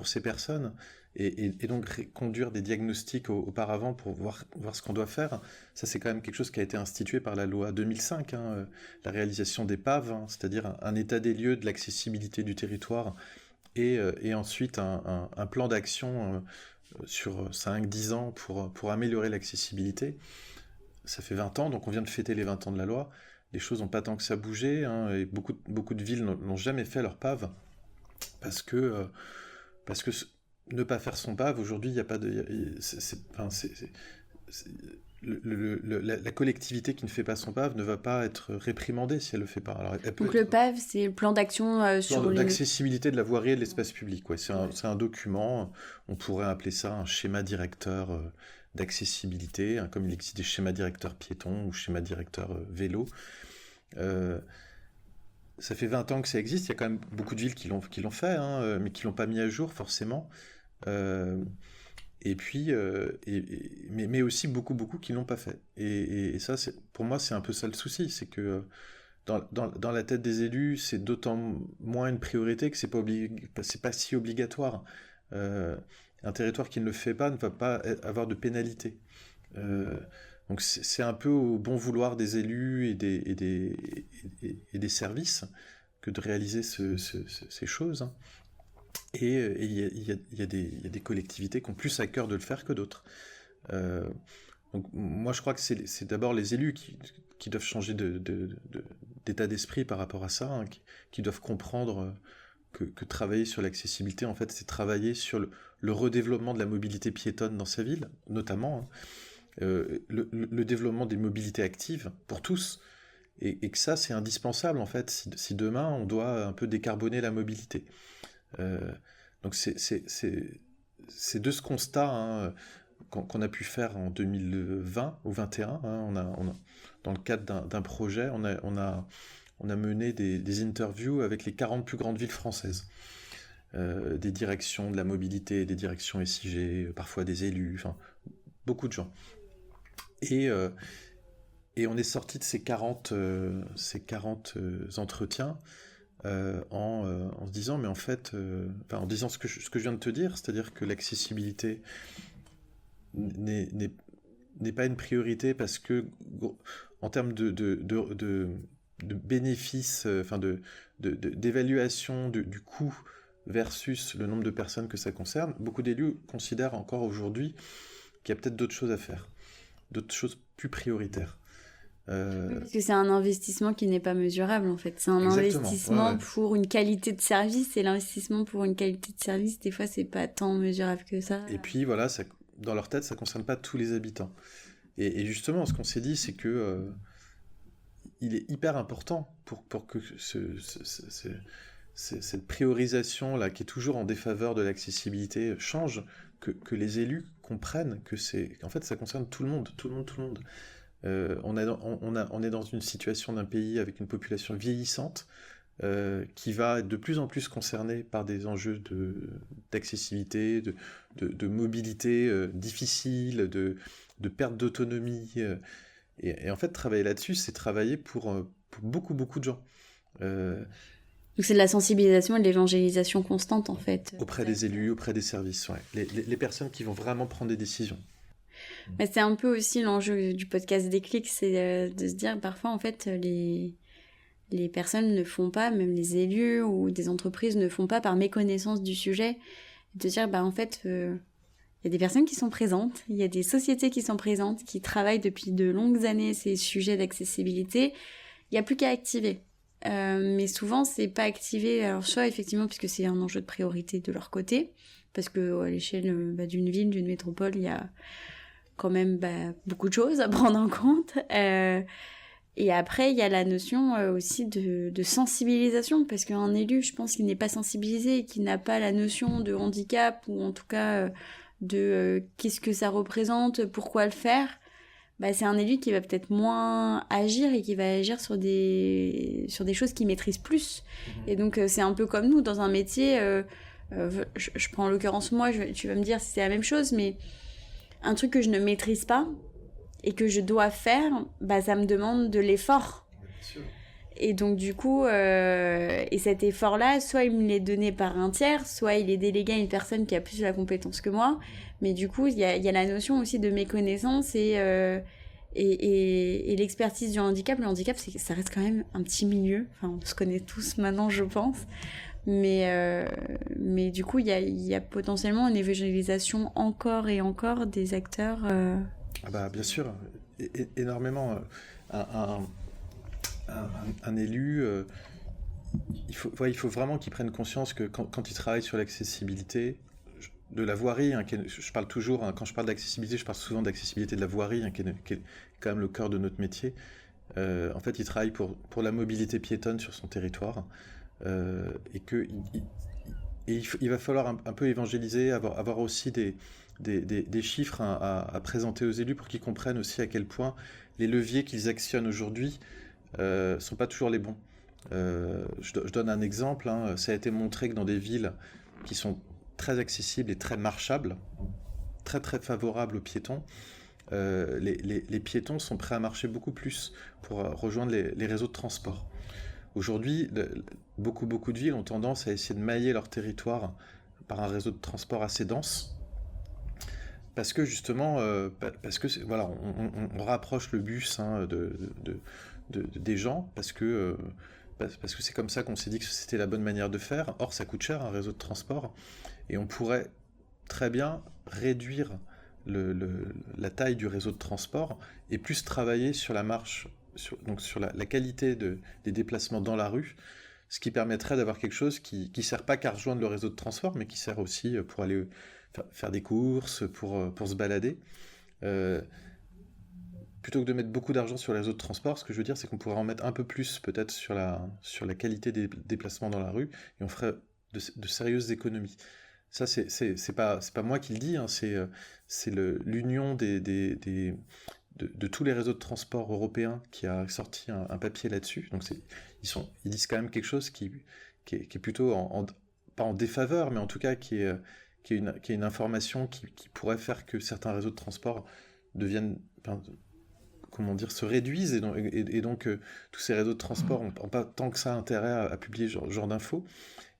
ces personnes, et donc conduire des diagnostics auparavant pour voir ce qu'on doit faire. Ça, c'est quand même quelque chose qui a été institué par la loi 2005, hein, la réalisation des PAV, hein, c'est-à-dire un état des lieux de l'accessibilité du territoire, et ensuite un plan d'action sur 5-10 ans pour améliorer l'accessibilité. Ça fait 20 ans, donc on vient de fêter les 20 ans de la loi. Les choses n'ont pas tant que ça bougé, hein, et beaucoup de villes n'ont jamais fait leur PAV, parce que ne pas faire son PAV, aujourd'hui, il n'y a pas de... la collectivité qui ne fait pas son PAV ne va pas être réprimandée si elle ne le fait pas. Alors, Donc le PAV, c'est le plan d'action sur l'accessibilité de la voirie et de l'espace public. Ouais. C'est un document, on pourrait appeler ça un schéma directeur d'accessibilité, hein, comme il existe des schémas directeurs piétons ou schémas directeurs vélo. Ça fait 20 ans que ça existe, il y a quand même beaucoup de villes qui l'ont fait, hein, mais qui ne l'ont pas mis à jour forcément. Et puis, mais aussi beaucoup qui ne l'ont pas fait. Et ça, pour moi, c'est un peu ça le souci, c'est que dans la tête des élus, c'est d'autant moins une priorité que c'est pas si obligatoire. Un territoire qui ne le fait pas ne va pas avoir de pénalité. Donc c'est un peu au bon vouloir des élus et des services que de réaliser ces choses. Hein. Et il y a des collectivités qui ont plus à cœur de le faire que d'autres. Donc moi je crois que c'est d'abord les élus qui doivent changer d'état d'esprit par rapport à ça, hein, qui doivent comprendre que travailler sur l'accessibilité, en fait, c'est travailler sur le redéveloppement de la mobilité piétonne dans sa ville, notamment, hein. Le développement des mobilités actives pour tous, et que ça c'est indispensable en fait si demain on doit un peu décarboner la mobilité. Donc c'est de ce constat, hein, qu'on a pu faire en 2020 ou 2021, hein, dans le cadre d'un projet, on a mené des interviews avec les 40 plus grandes villes françaises, des directions de la mobilité, des directions SIG, parfois des élus, enfin beaucoup de gens. Et on est sorti de ces 40 entretiens en se disant, mais en fait, en disant ce que je viens de te dire, c'est-à-dire que l'accessibilité n'est pas une priorité parce que, en termes de bénéfices, d'évaluation du coût versus le nombre de personnes que ça concerne, beaucoup d'élus considèrent encore aujourd'hui qu'il y a peut-être d'autres choses à faire, d'autres choses plus prioritaires. Parce que c'est un investissement qui n'est pas mesurable en fait. C'est un investissement pour une qualité de service, et l'investissement pour une qualité de service, des fois, c'est pas tant mesurable que ça. Et puis voilà, dans leur tête, ça concerne pas tous les habitants. Et justement, ce qu'on s'est dit, c'est que il est hyper important pour que cette priorisation là, qui est toujours en défaveur de l'accessibilité, change, que les élus comprennent qu'en fait, ça concerne tout le monde. On est dans une situation d'un pays avec une population vieillissante qui va être de plus en plus concernée par des enjeux d'accessibilité, de mobilité difficile, de perte d'autonomie. Et en fait, travailler là-dessus, c'est travailler pour beaucoup de gens. Donc c'est de la sensibilisation et de l'évangélisation constante en fait. Auprès des élus, auprès des services, ouais. Les personnes qui vont vraiment prendre des décisions. Mais c'est un peu aussi l'enjeu du podcast Déclic, c'est de se dire parfois en fait les personnes ne font pas, même les élus ou des entreprises ne font pas par méconnaissance du sujet, de dire en fait il y a des personnes qui sont présentes, il y a des sociétés qui sont présentes, qui travaillent depuis de longues années ces sujets d'accessibilité, il n'y a plus qu'à activer. Mais souvent c'est pas activé, alors soit effectivement puisque c'est un enjeu de priorité de leur côté, parce que à l'échelle d'une ville, d'une métropole, il y a quand même beaucoup de choses à prendre en compte. Et après, il y a la notion aussi de sensibilisation, parce qu'un élu, je pense qu'il n'est pas sensibilisé et qu'il n'a pas la notion de handicap, ou en tout cas de qu'est-ce que ça représente, pourquoi le faire. C'est un élu qui va peut-être moins agir et qui va agir sur des choses qu'il maîtrise plus. Et donc, c'est un peu comme nous, dans un métier... je prends en l'occurrence moi, tu vas me dire si c'est la même chose, mais un truc que je ne maîtrise pas et que je dois faire, ça me demande de l'effort. Et donc du coup, et cet effort-là, soit il me l'est donné par un tiers, soit il est délégué à une personne qui a plus la compétence que moi. Mais du coup, il y a la notion aussi de méconnaissance et l'expertise du handicap. Le handicap, ça reste quand même un petit milieu. Enfin, on se connaît tous maintenant, je pense. Mais du coup, il y a potentiellement une évangélisation encore et encore des acteurs. Bien sûr, énormément. Un élu, il faut vraiment qu'il prenne conscience que quand il travaille sur l'accessibilité, de la voirie, hein, je parle toujours, hein, quand je parle d'accessibilité, je parle souvent d'accessibilité de la voirie, hein, qui est quand même le cœur de notre métier. En fait, il travaille pour la mobilité piétonne sur son territoire, et il va falloir un peu évangéliser, avoir aussi des chiffres à présenter aux élus pour qu'ils comprennent aussi à quel point les leviers qu'ils actionnent aujourd'hui sont pas toujours les bons. Je donne un exemple, hein. Ça a été montré que dans des villes qui sont très accessibles et très marchables, très très favorables aux piétons, les piétons sont prêts à marcher beaucoup plus pour rejoindre les réseaux de transport. Aujourd'hui, beaucoup de villes ont tendance à essayer de mailler leur territoire par un réseau de transport assez dense, parce que justement, parce que voilà, on rapproche le bus, hein, des gens, parce que c'est comme ça qu'on s'est dit que c'était la bonne manière de faire. Or, ça coûte cher un réseau de transport, et on pourrait très bien réduire la taille du réseau de transport et plus travailler sur la marche, donc sur la qualité des déplacements dans la rue, ce qui permettrait d'avoir quelque chose qui ne sert pas qu'à rejoindre le réseau de transport, mais qui sert aussi pour aller faire des courses, pour se balader. Euh, Plutôt que de mettre beaucoup d'argent sur les réseaux de transport, ce que je veux dire, c'est qu'on pourrait en mettre un peu plus peut-être sur la qualité des déplacements dans la rue, et on ferait de sérieuses économies. Ça, c'est pas moi qui le dis, hein, c'est l'union de tous les réseaux de transport européens qui a sorti un papier là-dessus. Donc ils disent quand même quelque chose qui est plutôt pas en défaveur, mais en tout cas qui est une information qui pourrait faire que certains réseaux de transport deviennent, enfin, comment dire, se réduisent, et donc tous ces réseaux de transport n'ont pas tant que ça intérêt à publier ce genre d'infos.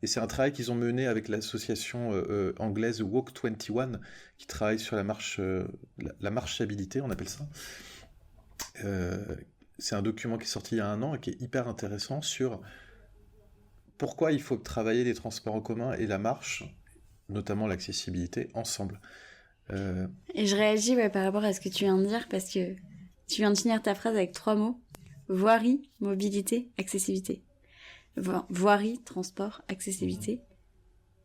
Et c'est un travail qu'ils ont mené avec l'association anglaise Walk 21, qui travaille sur la marchabilité, on appelle ça. C'est un document qui est sorti il y a 1 an et qui est hyper intéressant sur pourquoi il faut travailler les transports en commun et la marche, notamment l'accessibilité, ensemble. Et je réagis par rapport à ce que tu viens de dire, parce que tu viens de finir ta phrase avec 3 mots. Voirie, mobilité, accessibilité. Voirie, transport, accessibilité.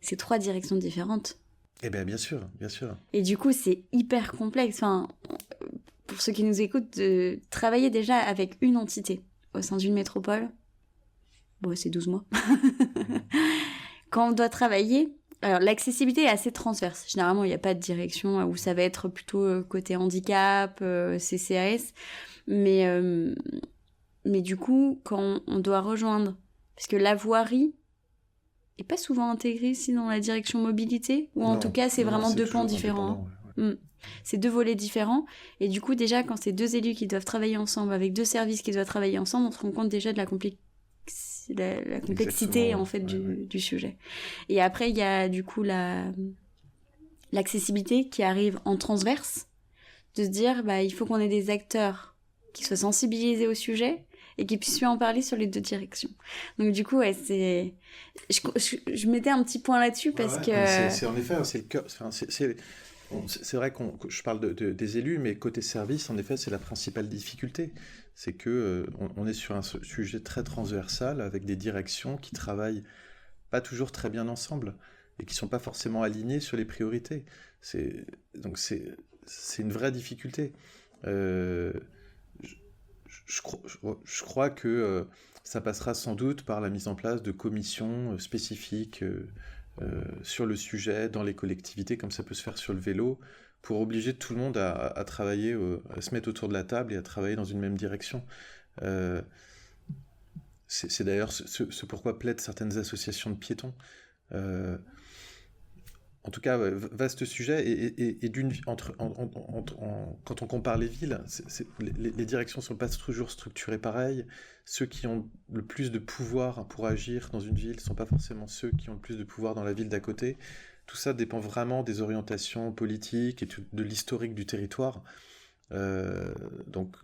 C'est 3 directions différentes. Eh bien, bien sûr, bien sûr. Et du coup, c'est hyper complexe. Enfin, pour ceux qui nous écoutent, de travailler déjà avec une entité au sein d'une métropole, bon, c'est 12 mois. Quand on doit travailler... Alors, l'accessibilité est assez transverse. Généralement, il n'y a pas de direction où ça va être plutôt côté handicap, CCAS. Mais du coup, quand on doit rejoindre... Parce que la voirie n'est pas souvent intégrée ici dans la direction mobilité, ou en tout cas, c'est vraiment 2 pans différents. Ouais. C'est 2 volets différents. Et du coup, déjà, quand c'est 2 élus qui doivent travailler ensemble, avec 2 services qui doivent travailler ensemble, on se rend compte déjà de la complexité en fait du sujet. Et après il y a du coup l'accessibilité qui arrive en transverse, de se dire il faut qu'on ait des acteurs qui soient sensibilisés au sujet et qui puissent en parler sur les 2 directions. Donc du coup je mettais un petit point là-dessus parce que c'est en effet, c'est le cœur, c'est vrai que je parle des élus, mais côté service, en effet, c'est la principale difficulté. C'est que on est sur un sujet très transversal, avec des directions qui travaillent pas toujours très bien ensemble et qui sont pas forcément alignées sur les priorités. Donc c'est une vraie difficulté. Je crois que ça passera sans doute par la mise en place de commissions spécifiques sur le sujet dans les collectivités, comme ça peut se faire sur le vélo, pour obliger tout le monde à travailler, à se mettre autour de la table et à travailler dans une même direction. C'est d'ailleurs ce pourquoi plaident certaines associations de piétons. En tout cas, vaste sujet, et quand on compare les villes, les directions ne sont pas toujours structurées pareil. Ceux qui ont le plus de pouvoir pour agir dans une ville ne sont pas forcément ceux qui ont le plus de pouvoir dans la ville d'à côté. Tout ça dépend vraiment des orientations politiques et de l'historique du territoire. Donc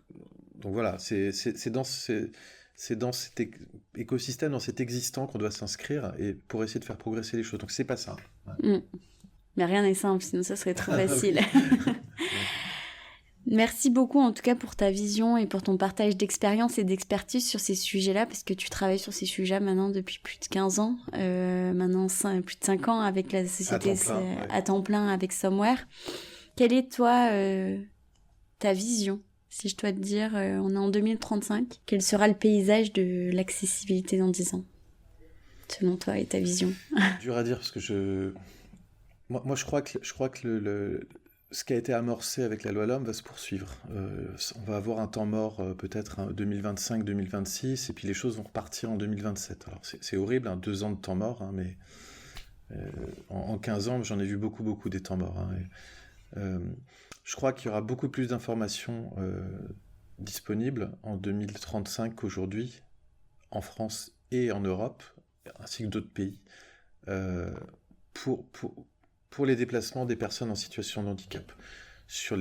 voilà, c'est dans cet écosystème, dans cet existant qu'on doit s'inscrire et pour essayer de faire progresser les choses. Donc c'est pas simple. Ouais. Mais rien n'est simple, sinon ça serait trop facile. Merci beaucoup en tout cas pour ta vision et pour ton partage d'expérience et d'expertise sur ces sujets-là, parce que tu travailles sur ces sujets maintenant depuis plus de 15 ans, maintenant plus de 5 ans avec la société à temps plein avec Somewhere. Quelle est toi ta vision, si je dois te dire, on est en 2035, quel sera le paysage de l'accessibilité dans 10 ans, selon toi et ta vision? Dur à dire parce que moi je crois que ce qui a été amorcé avec la loi L'Homme va se poursuivre. On va avoir un temps mort peut-être 2025-2026 et puis les choses vont repartir en 2027. Alors c'est horrible, 2 ans de temps mort, mais en 15 ans j'en ai vu beaucoup des temps morts. Je crois qu'il y aura beaucoup plus d'informations disponibles en 2035 qu'aujourd'hui, en France et en Europe, ainsi que d'autres pays, pour les déplacements des personnes en situation de handicap, sur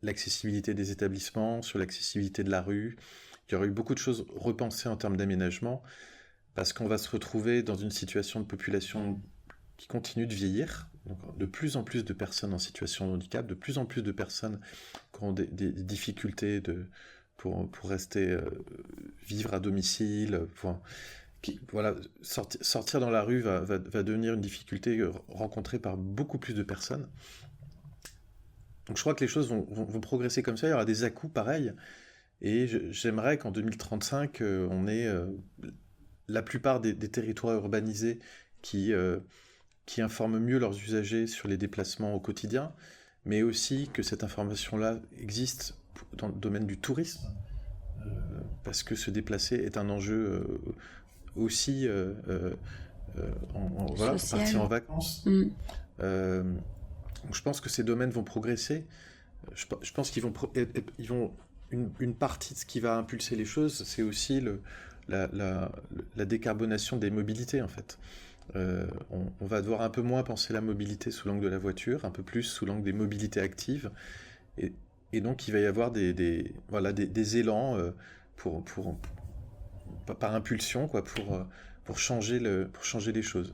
l'accessibilité des établissements, sur l'accessibilité de la rue. Il y aura eu beaucoup de choses repensées en termes d'aménagement, parce qu'on va se retrouver dans une situation de population qui continue de vieillir, donc de plus en plus de personnes en situation de handicap, de plus en plus de personnes qui ont des difficultés pour rester vivre à domicile, voilà, sortir dans la rue va devenir une difficulté rencontrée par beaucoup plus de personnes. Donc je crois que les choses vont progresser comme ça, il y aura des à-coups pareils, et j'aimerais qu'en 2035, on ait la plupart des territoires urbanisés qui informent mieux leurs usagers sur les déplacements au quotidien, mais aussi que cette information-là existe dans le domaine du tourisme, parce que se déplacer est un enjeu aussi voilà, pour partir en vacances. Donc je pense que ces domaines vont progresser. Je pense qu'ils vont une partie de ce qui va impulser les choses, c'est aussi la décarbonation des mobilités, en fait. On va devoir un peu moins penser la mobilité sous l'angle de la voiture, un peu plus sous l'angle des mobilités actives, et donc il va y avoir des élans par impulsion, quoi, pour changer les choses.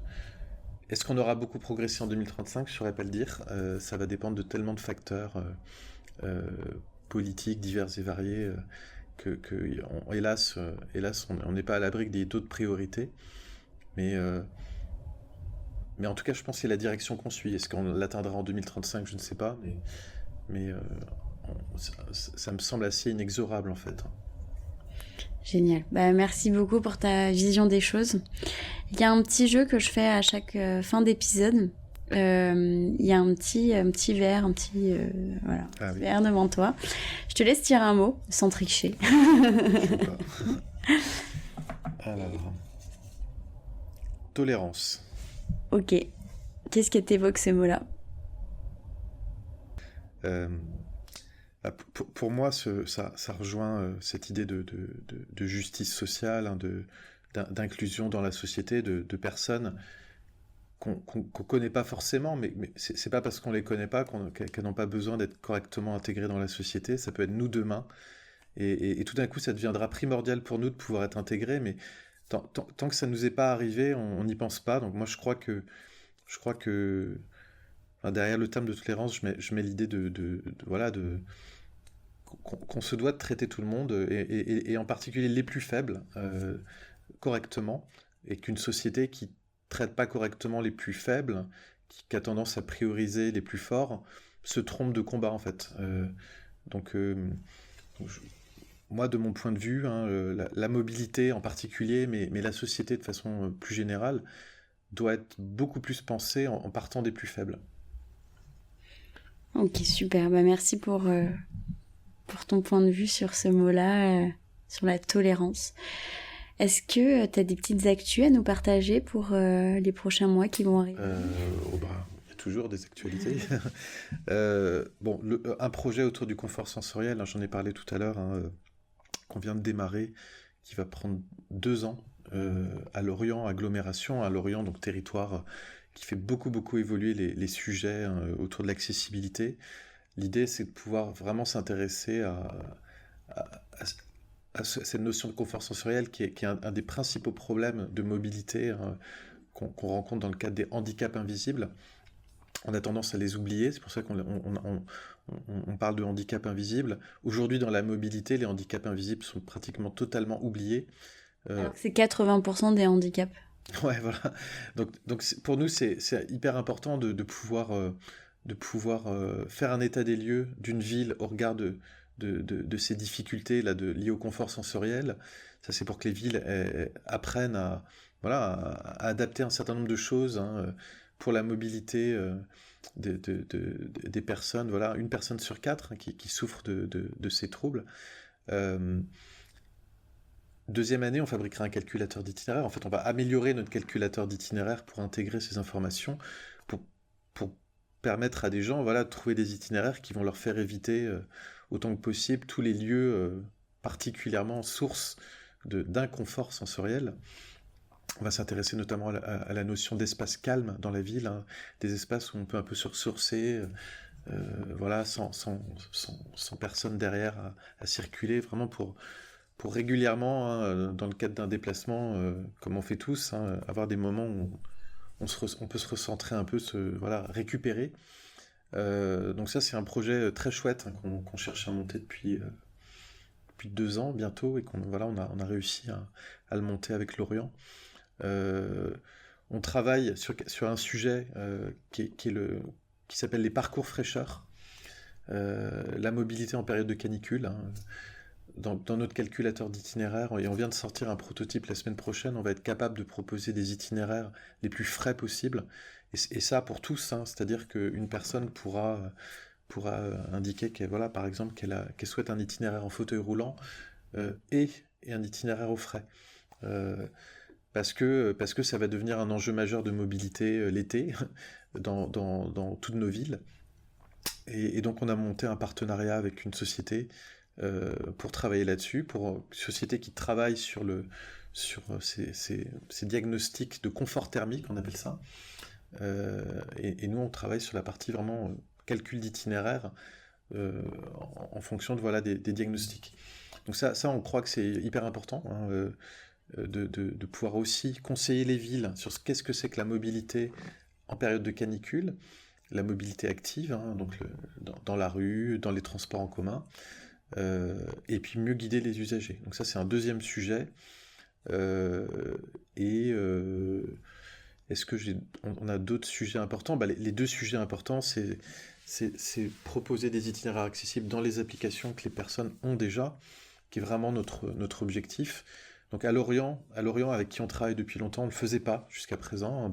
Est-ce qu'on aura beaucoup progressé en 2035? Je ne saurais pas le dire. Ça va dépendre de tellement de facteurs politiques divers et variés hélas, on n'est pas à l'abri d'autres priorités. Mais en tout cas, je pense que c'est la direction qu'on suit. Est-ce qu'on l'atteindra en 2035? Je ne sais pas. Mais ça me semble assez inexorable, en fait. Génial. Merci beaucoup pour ta vision des choses. Il y a un petit jeu que je fais à chaque fin d'épisode. Il y a un petit verre, verre devant toi. Je te laisse tirer un mot, sans tricher. Alors, tolérance. Ok. Qu'est-ce que t'évoque ce mot-là? Pour moi, ça rejoint cette idée de justice sociale, d'inclusion dans la société, de personnes qu'on connaît pas forcément, mais c'est pas parce qu'on les connaît pas qu'elles n'ont pas besoin d'être correctement intégrées dans la société. Ça peut être nous demain, et tout d'un coup, ça deviendra primordial pour nous de pouvoir être intégrés, mais tant que ça nous est pas arrivé, on n'y pense pas. Donc moi, je crois que derrière le terme de tolérance, je mets l'idée qu'on se doit de traiter tout le monde, et en particulier les plus faibles, correctement, et qu'une société qui traite pas correctement les plus faibles, qui a tendance à prioriser les plus forts, se trompe de combat, en fait. Moi, de mon point de vue, la mobilité en particulier, mais la société de façon plus générale, doit être beaucoup plus pensée en partant des plus faibles. Ok, super. Merci pour ton point de vue sur ce mot-là, sur la tolérance. Est-ce que tu as des petites actus à nous partager pour les prochains mois qui vont arriver? Il y a toujours des actualités. Un projet autour du confort sensoriel, j'en ai parlé tout à l'heure, qu'on vient de démarrer, qui va prendre 2 ans, à Lorient, agglomération, à Lorient, donc territoire qui fait beaucoup évoluer les sujets autour de l'accessibilité. L'idée, c'est de pouvoir vraiment s'intéresser à cette notion de confort sensoriel qui est un des principaux problèmes de mobilité qu'on rencontre dans le cadre des handicaps invisibles. on a tendance à les oublier, c'est pour ça on parle de handicap invisible. Aujourd'hui, dans la mobilité, les handicaps invisibles sont pratiquement totalement oubliés. Alors que c'est 80% des handicaps. Ouais, voilà. Donc pour nous, c'est hyper important de pouvoir, faire un état des lieux d'une ville au regard de ces difficultés là, liées au confort sensoriel. Ça, c'est pour que les villes apprennent voilà, à adapter un certain nombre de choses, hein, pour la mobilité des personnes. Voilà, une personne sur quatre, hein, qui souffre de ces troubles. Euh, Deuxième année, on fabriquera un calculateur d'itinéraire. En fait, on va améliorer notre calculateur d'itinéraire pour intégrer ces informations, pour, pour permettre à des gens, voilà, de trouver des itinéraires qui vont leur faire éviter autant que possible tous les lieux particulièrement source d'inconfort sensoriel. On va s'intéresser notamment à la notion d'espace calme dans la ville, hein, des espaces où on peut un peu se ressourcer, voilà, sans personne derrière à circuler, vraiment pour régulièrement, hein, dans le cadre d'un déplacement, comme on fait tous, hein, avoir des moments où on peut se recentrer un peu, voilà, récupérer. Donc ça, c'est un projet très chouette, hein, qu'on cherche à monter depuis 2 ans bientôt, et voilà, on a réussi à le monter avec Lorient. On travaille sur un sujet qui s'appelle les parcours fraîcheurs, la mobilité en période de canicule, hein. Dans notre calculateur d'itinéraire, et on vient de sortir un prototype la semaine prochaine, on va être capable de proposer des itinéraires les plus frais possibles, et ça pour tous, hein, c'est-à-dire qu'une personne pourra indiquer voilà, par exemple qu'elle souhaite un itinéraire en fauteuil roulant, et un itinéraire au frais. Parce que ça va devenir un enjeu majeur de mobilité l'été dans toutes nos villes. Et donc on a monté un partenariat avec une société pour travailler là-dessus, pour une société qui travaille sur ces diagnostics de confort thermique, on appelle ça. Et nous, on travaille sur la partie vraiment calcul d'itinéraire en fonction voilà, des diagnostics. Donc ça, on croit que c'est hyper important, hein, de pouvoir aussi conseiller les villes sur qu'est-ce que c'est que la mobilité en période de canicule, la mobilité active, hein, donc dans la rue, dans les transports en commun, et puis mieux guider les usagers. Donc ça, c'est un deuxième sujet. Est-ce que on a d'autres sujets importants? Les deux sujets importants, c'est proposer des itinéraires accessibles dans les applications que les personnes ont déjà, qui est vraiment notre objectif. Donc à Lorient, avec qui on travaille depuis longtemps, on ne le faisait pas jusqu'à présent, hein,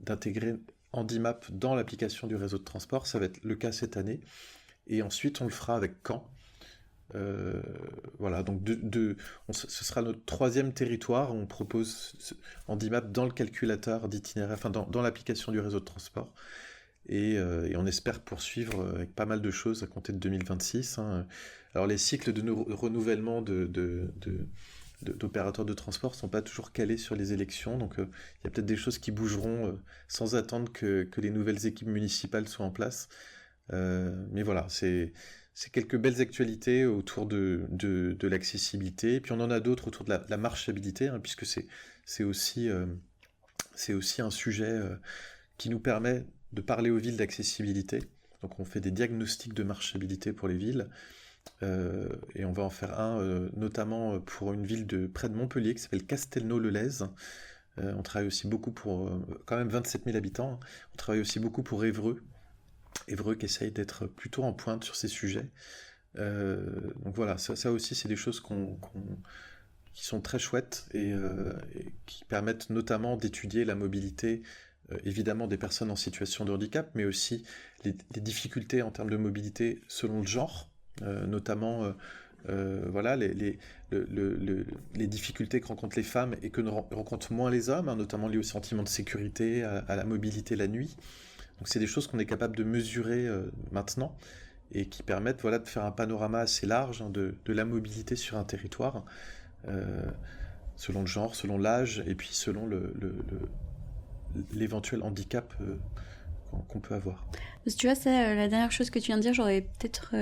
d'intégrer Handimap dans l'application du réseau de transport. Ça va être le cas cette année. Et ensuite, on le fera avec Caen. Voilà, donc ce sera notre troisième territoire où on propose Handimap dans le calculateur d'itinéraire, enfin dans l'application du réseau de transport. Et on espère poursuivre avec pas mal de choses à compter de 2026. Hein. Alors les cycles de renouvellement d'opérateurs de transport ne sont pas toujours calés sur les élections, donc il y a peut-être des choses qui bougeront sans attendre que les nouvelles équipes municipales soient en place. Mais voilà, c'est quelques belles actualités autour de l'accessibilité. Et puis on en a d'autres autour de la marchabilité, hein, puisque c'est aussi un sujet qui nous permet de parler aux villes d'accessibilité. Donc on fait des diagnostics de marchabilité pour les villes. Et on va en faire un notamment pour une ville près de Montpellier qui s'appelle Castelnau-le-Lez. On travaille aussi beaucoup pour quand même 27 000 habitants. Hein. On travaille aussi beaucoup pour Évreux qui essaye d'être plutôt en pointe sur ces sujets. Donc voilà, ça aussi c'est des choses qui sont très chouettes et qui permettent notamment d'étudier la mobilité, évidemment des personnes en situation de handicap, mais aussi les difficultés en termes de mobilité selon le genre, notamment voilà, les difficultés que rencontrent les femmes et que rencontrent moins les hommes, hein, notamment liées au sentiment de sécurité, à la mobilité la nuit. Donc c'est des choses qu'on est capable de mesurer maintenant et qui permettent voilà, de faire un panorama assez large, hein, de la mobilité sur un territoire, selon le genre, selon l'âge et puis selon l'éventuel handicap qu'on peut avoir. Parce que tu vois, ça, la dernière chose que tu viens de dire, j'aurais peut-être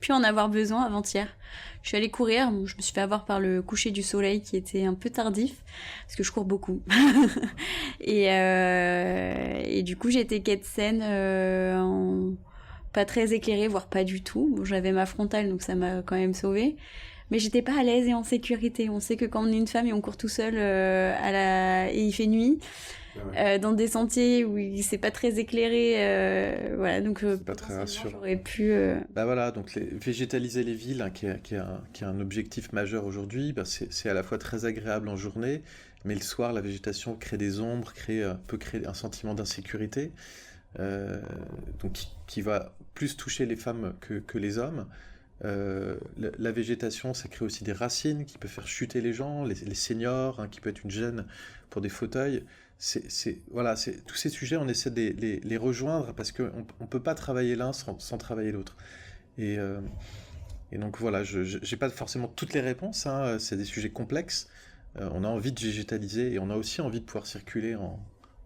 pu en avoir besoin avant-hier. Je suis allée courir, je me suis fait avoir par le coucher du soleil qui était un peu tardif, parce que je cours beaucoup. Et du coup, j'étais quai de Seine pas très éclairée, voire pas du tout. Bon, j'avais ma frontale, donc ça m'a quand même sauvée. Mais j'étais pas à l'aise et en sécurité. On sait que quand on est une femme et on court tout seul et il fait nuit, dans des sentiers où c'est pas très éclairé, voilà, donc C'est pas très rassurant. j'aurais pu... Bah voilà, donc végétaliser les villes, hein, qui est un objectif majeur aujourd'hui, bah c'est à la fois très agréable en journée, mais le soir, la végétation crée des ombres, peut créer un sentiment d'insécurité, donc qui va plus toucher les femmes que les hommes. La végétation, ça crée aussi des racines qui peuvent faire chuter les gens, les seniors, hein, qui peut être une gêne pour des fauteuils. Voilà, tous ces sujets, on essaie de les rejoindre parce qu'on ne peut pas travailler l'un sans travailler l'autre. Et, euh, et donc voilà, je n'ai pas forcément toutes les réponses, hein, c'est des sujets complexes. On a envie de végétaliser et on a aussi envie de pouvoir circuler en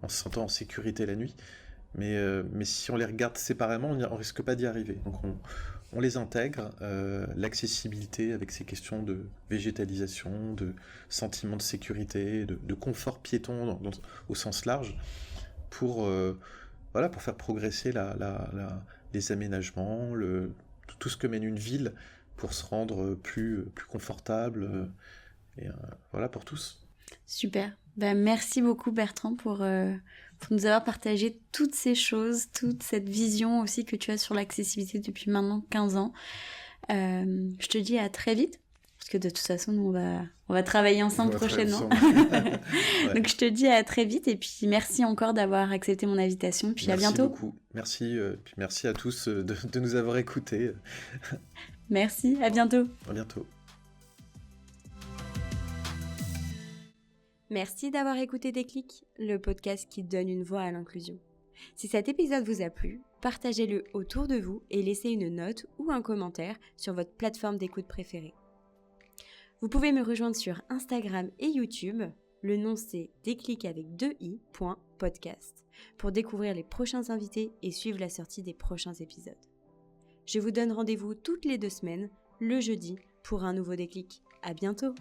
se sentant en sécurité la nuit. Mais si on les regarde séparément, on ne risque pas d'y arriver. Donc on les intègre, l'accessibilité avec ces questions de végétalisation, de sentiment de sécurité, de confort piéton au sens large, pour, voilà, pour faire progresser les aménagements, tout ce que mène une ville pour se rendre plus confortable, et voilà, pour tous. Super. Ben, merci beaucoup Bertrand pour nous avoir partagé toutes ces choses, toute cette vision aussi que tu as sur l'accessibilité depuis maintenant 15 ans. Je te dis à très vite, parce que de toute façon, nous, on va travailler ensemble prochainement. Ouais. Donc je te dis à très vite et puis merci encore d'avoir accepté mon invitation. Puis merci à bientôt. Beaucoup. Merci, puis merci à tous de nous avoir écoutés. Merci, à bientôt. À bientôt. Merci d'avoir écouté Déclic, le podcast qui donne une voix à l'inclusion. Si cet épisode vous a plu, partagez-le autour de vous et laissez une note ou un commentaire sur votre plateforme d'écoute préférée. Vous pouvez me rejoindre sur Instagram et YouTube. Le nom c'est déclic avec 2i.podcast pour découvrir les prochains invités et suivre la sortie des prochains épisodes. Je vous donne rendez-vous toutes les 2 semaines, le jeudi, pour un nouveau déclic. À bientôt!